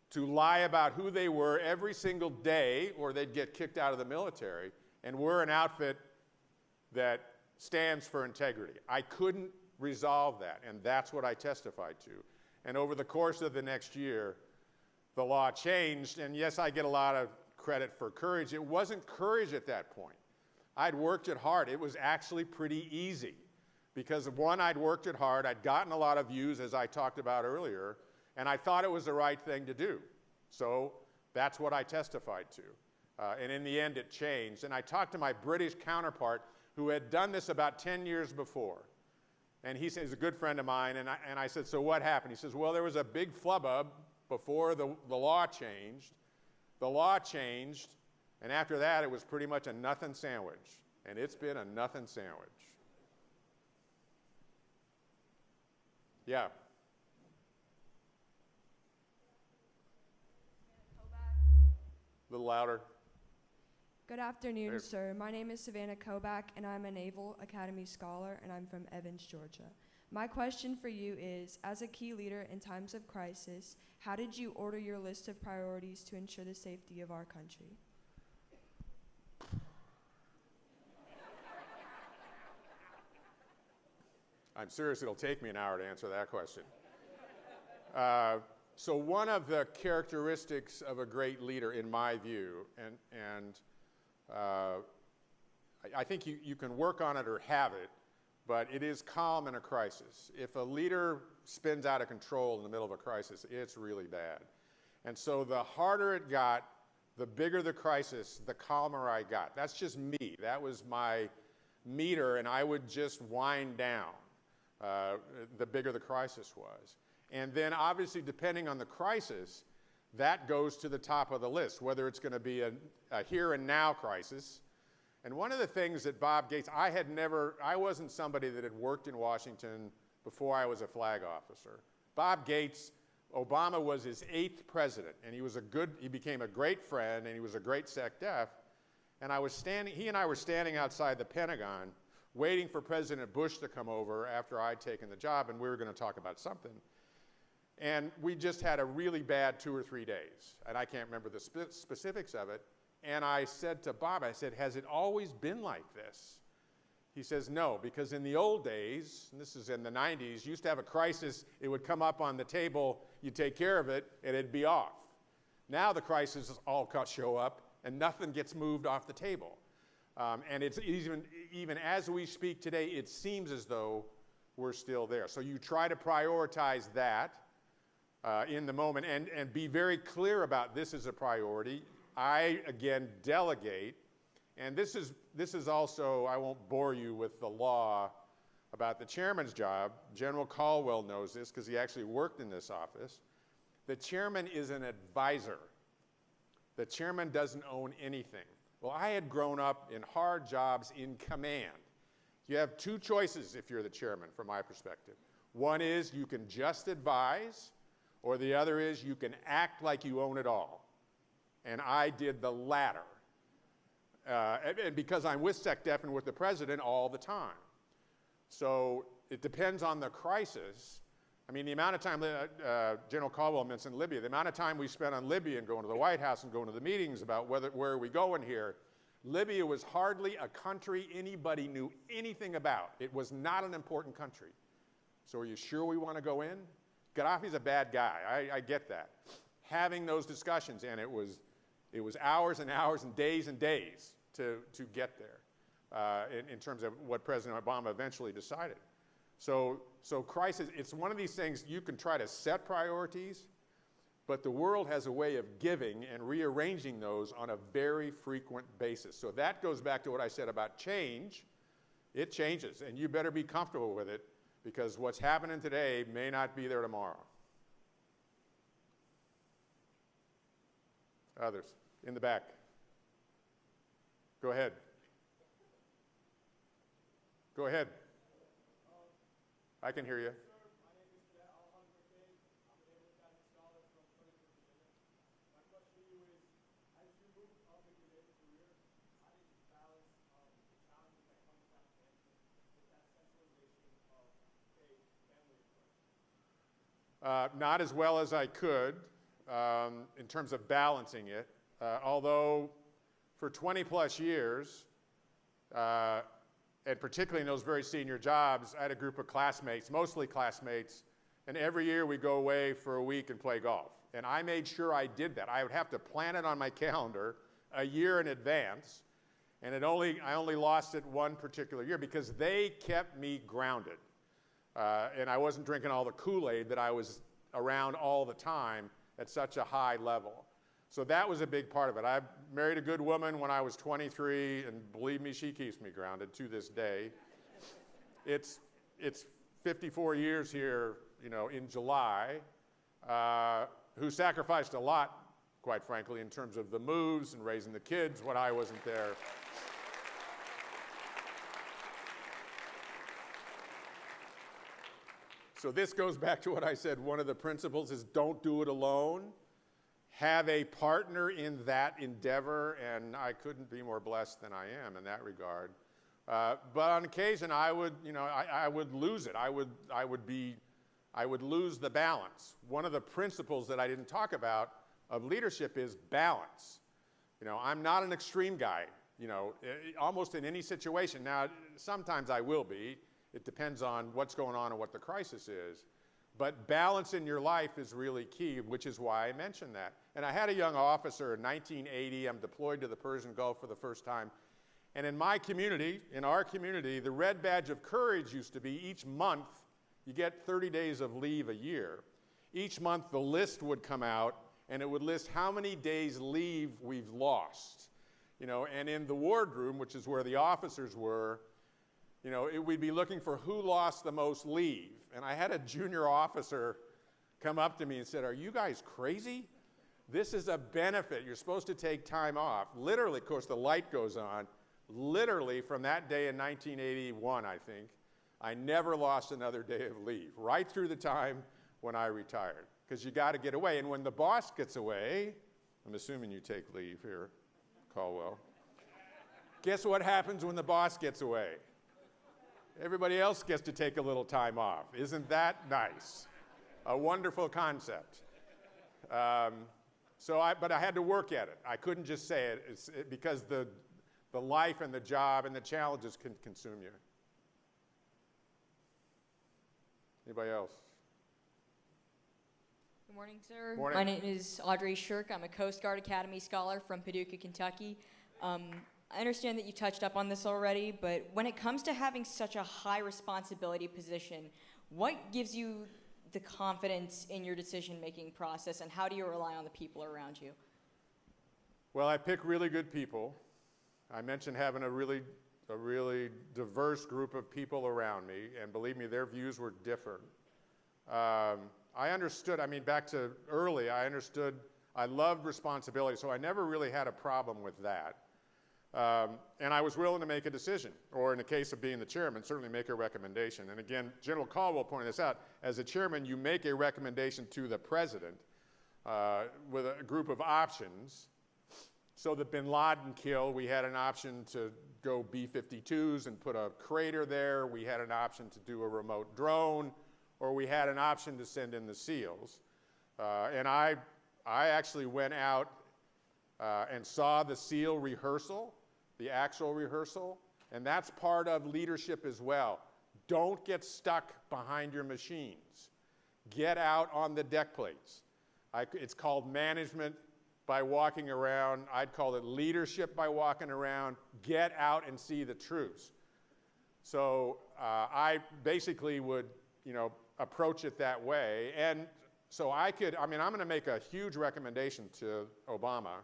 to lie about who they were every single day or they'd get kicked out of the military. And we're an outfit that stands for integrity. I couldn't resolve that, and that's what I testified to. And over the course of the next year, the law changed, and yes, I get a lot of credit for courage. It wasn't courage at that point. I'd worked it hard. It was actually pretty easy because, one, I'd worked it hard. I'd gotten a lot of views, as I talked about earlier, and I thought it was the right thing to do. So that's what I testified to. And in the end, it changed. And I talked to my British counterpart who had done this about 10 years before. And he says, he's a good friend of mine, and I said, so what happened? He says, well, there was a big flubub before the law changed. The law changed, and after that, it was pretty much a nothing sandwich. And it's been a nothing sandwich. Yeah. A little louder. Good afternoon, There. sir. My name is Savannah Koback, and I'm a Naval Academy scholar, and I'm from Evans, Georgia. My question for you is, as a key leader in times of crisis, how did you order your list of priorities to ensure the safety of our country? I'm serious, it'll take me an hour to answer that question. So one of the characteristics of a great leader, in my view, and I think you can work on it or have it, but it is calm in a crisis. If a leader spins out of control in the middle of a crisis, it's really bad. And so the harder it got, the bigger the crisis, the calmer I got. That's just me. That was my meter, and I would just wind down the bigger the crisis was. And then obviously, depending on the crisis, that goes to the top of the list, whether it's going to be a here and now crisis. And one of the things that Bob Gates, I wasn't somebody that had worked in Washington before I was a flag officer. Bob Gates, Obama was his 8th president, and he became a great friend, and he was a great SecDef. And he and I were standing outside the Pentagon waiting for President Bush to come over after I'd taken the job, and we were going to talk about something. And we just had a really bad 2 or 3 days, and I can't remember the specifics of it. And I said to Bob, I said, has it always been like this? He says, no, because in the old days, and this is in the 90s, you used to have a crisis, it would come up on the table, you'd take care of it, and it'd be off. Now the crises all show up, and nothing gets moved off the table. And it's even as we speak today, it seems as though we're still there. So you try to prioritize that in the moment and be very clear about this is a priority. I, again, delegate. And this is also, I won't bore you with the law about the chairman's job. General Caldwell knows this because he actually worked in this office. The chairman is an advisor. The chairman doesn't own anything. Well, I had grown up in hard jobs in command. You have 2 choices if you're the chairman, from my perspective. One is you can just advise, or the other is you can act like you own it all. And I did the latter. And because I'm with SecDef and with the president all the time. So it depends on the crisis. I mean, the amount of time, General Caldwell mentioned Libya, the amount of time we spent on Libya and going to the White House and going to the meetings about where are we going here, Libya was hardly a country anybody knew anything about. It was not an important country. So are you sure we want to go in? Gaddafi's a bad guy. I get that. Having those discussions, and it was hours and hours and days to get there in terms of what President Obama eventually decided. So crisis, it's one of these things you can try to set priorities, but the world has a way of giving and rearranging those on a very frequent basis. So that goes back to what I said about change. It changes, and you better be comfortable with it, because what's happening today may not be there tomorrow. Others, in the back. Go ahead. Go ahead. I can hear you. Not as well as I could in terms of balancing it, although for 20 plus years, and particularly in those very senior jobs, I had a group of classmates, mostly classmates, and every year we go away for a week and play golf. And I made sure I did that. I would have to plan it on my calendar a year in advance, and I only lost it one particular year because they kept me grounded. And I wasn't drinking all the Kool-Aid that I was around all the time at such a high level. So that was a big part of it. I married a good woman when I was 23, and believe me, she keeps me grounded to this day. It's 54 years here, in July, who sacrificed a lot, quite frankly, in terms of the moves and raising the kids when I wasn't there. So this goes back to what I said. One of the principles is don't do it alone. Have a partner in that endeavor, and I couldn't be more blessed than I am in that regard. But on occasion, I would lose it. I would lose the balance. One of the principles that I didn't talk about of leadership is balance. I'm not an extreme guy. Almost in any situation. Now, sometimes I will be. It depends on what's going on and what the crisis is. But balance in your life is really key, which is why I mentioned that. And I had a young officer in 1980. I'm deployed to the Persian Gulf for the first time. And in our community, the red badge of courage used to be each month, you get 30 days of leave a year. Each month the list would come out, and it would list how many days leave we've lost. And in the wardroom, which is where the officers were, we'd be looking for who lost the most leave. And I had a junior officer come up to me and said, "Are you guys crazy? This is a benefit. You're supposed to take time off." Literally, of course, the light goes on. Literally, from that day in 1981, I think, I never lost another day of leave, right through the time when I retired. Because you got to get away. And when the boss gets away, I'm assuming you take leave here, Caldwell. Guess what happens when the boss gets away? Everybody else gets to take a little time off. Isn't that nice? A wonderful concept. But I had to work at it. I couldn't just say it, because the life and the job and the challenges can consume you. Anybody else? Good morning, sir. Morning. My name is Audrey Shirk. I'm a Coast Guard Academy scholar from Paducah, Kentucky. I understand that you touched up on this already, but when it comes to having such a high responsibility position, what gives you the confidence in your decision-making process, and how do you rely on the people around you? Well, I pick really good people. I mentioned having a really diverse group of people around me, and believe me, their views were different. I understood, back to early, I loved responsibility, so I never really had a problem with that. And I was willing to make a decision, or in the case of being the chairman, certainly make a recommendation. And again, General Caldwell pointed this out. As a chairman, you make a recommendation to the president with a group of options. So the bin Laden kill, we had an option to go B-52s and put a crater there. We had an option to do a remote drone, or we had an option to send in the SEALs. And I actually went out and saw the SEAL rehearsal the actual rehearsal, and that's part of leadership as well. Don't get stuck behind your machines. Get out on the deck plates. It's called management by walking around. I'd call it leadership by walking around. Get out and see the truths. So I basically would, approach it that way. And so I'm going to make a huge recommendation to Obama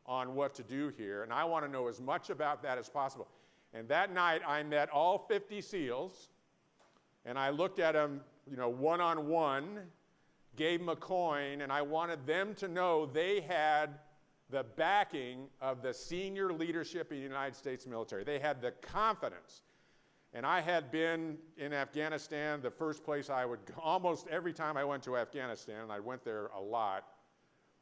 on what to do here, and I want to know as much about that as possible. And that night, I met all 50 SEALs, and I looked at them, one-on-one, gave them a coin, and I wanted them to know they had the backing of the senior leadership of the United States military. They had the confidence. And I had been in Afghanistan, the first place I would go, almost every time I went to Afghanistan, and I went there a lot,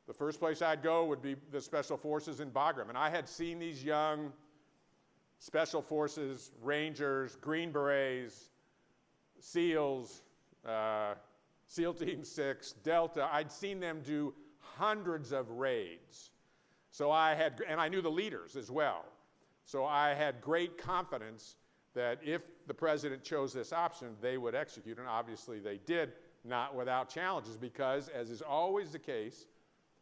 the first place I'd go would be the Special Forces in Bagram. And I had seen these young Special Forces, Rangers, Green Berets, SEALs, SEAL Team 6, Delta. I'd seen them do hundreds of raids. And I knew the leaders as well. So I had great confidence that if the president chose this option, they would execute, and obviously they did, not without challenges, because, as is always the case,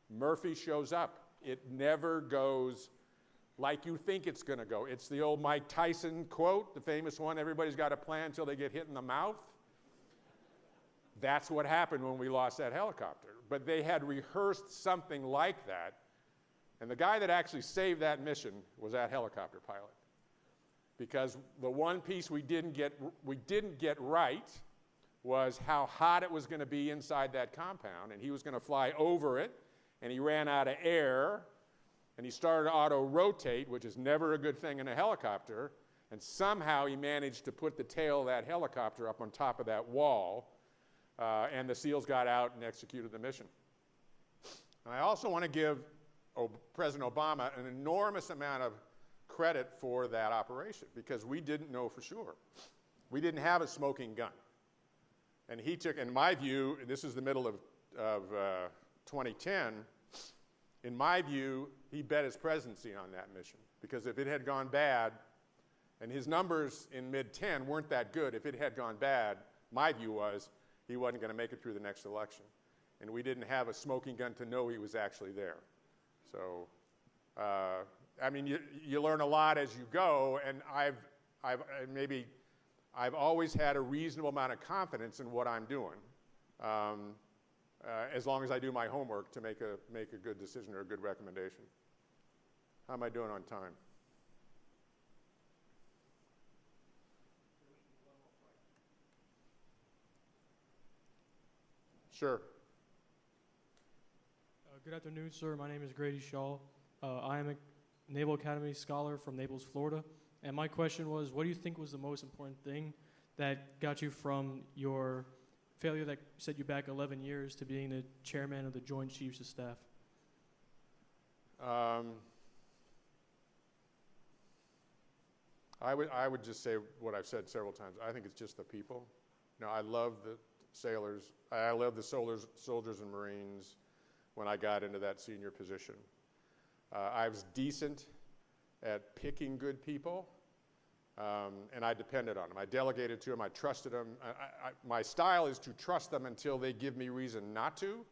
Murphy shows up. It never goes like you think it's going to go. It's the old Mike Tyson quote, the famous one, everybody's got a plan until they get hit in the mouth. That's what happened when we lost that helicopter. But they had rehearsed something like that, and the guy that actually saved that mission was that helicopter pilot. Because the one piece we didn't get right was how hot it was going to be inside that compound, and he was going to fly over it, and he ran out of air, and he started to auto-rotate, which is never a good thing in a helicopter, and somehow he managed to put the tail of that helicopter up on top of that wall, and the SEALs got out and executed the mission. And I also want to give President Obama an enormous amount of credit for that operation, because we didn't know for sure. We didn't have a smoking gun. And he took, in my view, this is the middle of 2010, in my view, he bet his presidency on that mission. Because if it had gone bad, and his numbers in mid-10 weren't that good, if it had gone bad, my view was he wasn't going to make it through the next election. And we didn't have a smoking gun to know he was actually there. So, you learn a lot as you go, and I've always had a reasonable amount of confidence in what I'm doing, as long as I do my homework to make a good decision or a good recommendation. How am I doing on time? Sure. Good afternoon, sir. My name is Grady Shaw. I am a Naval Academy scholar from Naples, Florida. And my question was, what do you think was the most important thing that got you from your failure that set you back 11 years to being the chairman of the Joint Chiefs of Staff? I would just say what I've said several times. I think it's just the people. I love the sailors. I love the soldiers and Marines when I got into that senior position. I was decent at picking good people, and I depended on them. I delegated to them. I trusted them. My style is to trust them until they give me reason not to,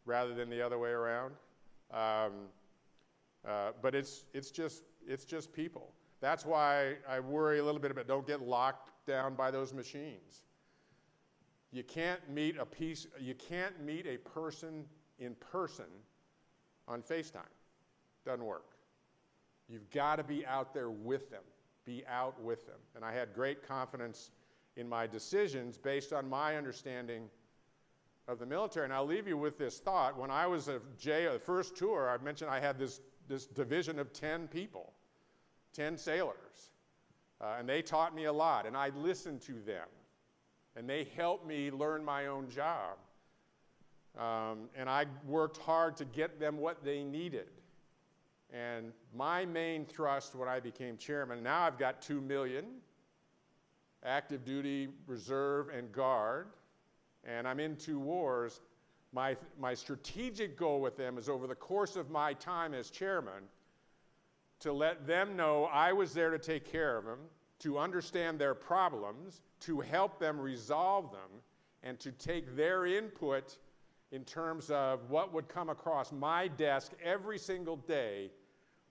rather than the other way around. But it's just people. That's why I worry a little bit about don't get locked down by those machines. You can't meet a person in person on FaceTime. Doesn't work. You've got to be out there with them. Be out with them. And I had great confidence in my decisions based on my understanding of the military. And I'll leave you with this thought. When I was a the first tour, I mentioned I had this division of 10 people, 10 sailors. And they taught me a lot, and I listened to them. And they helped me learn my own job. And I worked hard to get them what they needed. And my main thrust when I became chairman, now I've got 2 million, active duty, reserve, and guard, and I'm in 2 wars. My strategic goal with them is over the course of my time as chairman to let them know I was there to take care of them, to understand their problems, to help them resolve them, and to take their input in terms of what would come across my desk every single day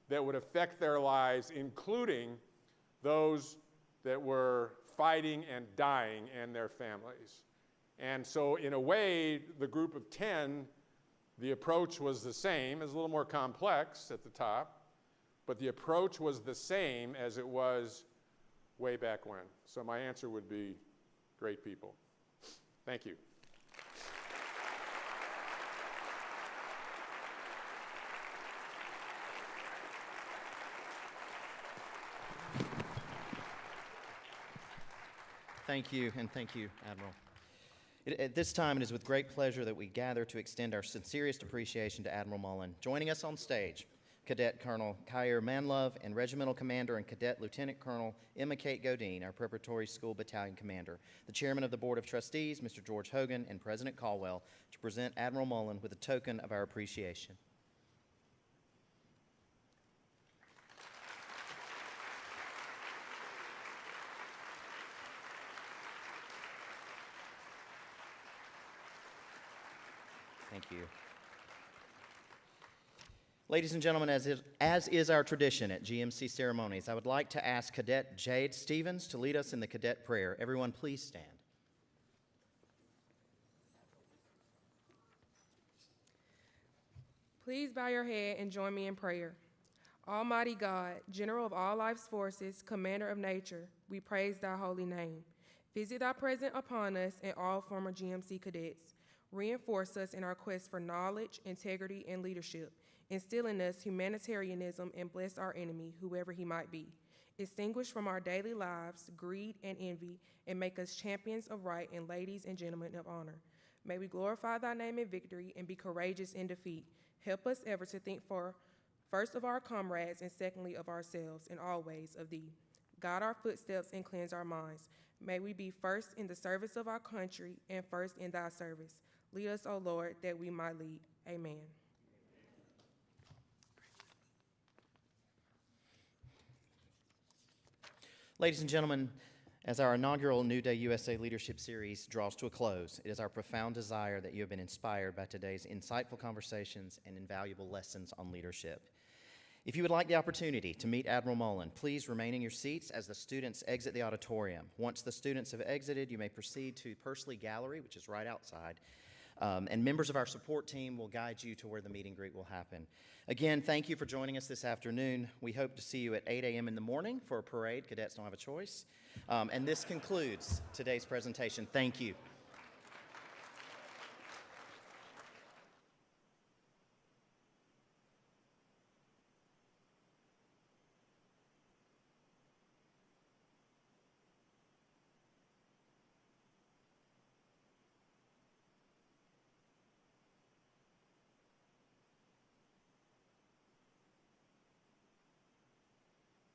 that would affect their lives, including those that were fighting and dying and their families. And so in a way, the group of 10, the approach was the same. It was a little more complex at the top, but the approach was the same as it was way back when. So my answer would be great people. Thank you. Thank you, and thank you, Admiral. At this time, it is with great pleasure that we gather to extend our sincerest appreciation to Admiral Mullen. Joining us on stage, Cadet Colonel Kyer Manlove and Regimental Commander and Cadet Lieutenant Colonel Emma Kate Godine, our Preparatory School Battalion Commander, the Chairman of the Board of Trustees, Mr. George Hogan, and President Caldwell, to present Admiral Mullen with a token of our appreciation. Thank you. Ladies and gentlemen, as is our tradition at GMC ceremonies, I would like to ask Cadet Jade Stevens to lead us in the cadet prayer. Everyone, please stand. Please bow your head and join me in prayer. Almighty God, General of all life's forces, Commander of nature, we praise thy holy name. Visit thy presence upon us and all former GMC cadets. Reinforce us in our quest for knowledge, integrity, and leadership. Instill in us humanitarianism and bless our enemy, whoever he might be. Extinguish from our daily lives greed and envy, and make us champions of right and ladies and gentlemen of honor. May we glorify thy name in victory and be courageous in defeat. Help us ever to think first of our comrades and secondly of ourselves, and always of thee. Guide our footsteps and cleanse our minds. May we be first in the service of our country and first in thy service. Lead us, O Lord, that we might lead. Amen. Ladies and gentlemen, as our inaugural New Day USA Leadership Series draws to a close, it is our profound desire that you have been inspired by today's insightful conversations and invaluable lessons on leadership. If you would like the opportunity to meet Admiral Mullen, please remain in your seats as the students exit the auditorium. Once the students have exited, you may proceed to Pursley Gallery, which is right outside. And members of our support team will guide you to where the meet and greet will happen. Again, thank you for joining us this afternoon. We hope to see you at 8 a.m. in the morning for a parade. Cadets don't have a choice. And this concludes today's presentation. Thank you.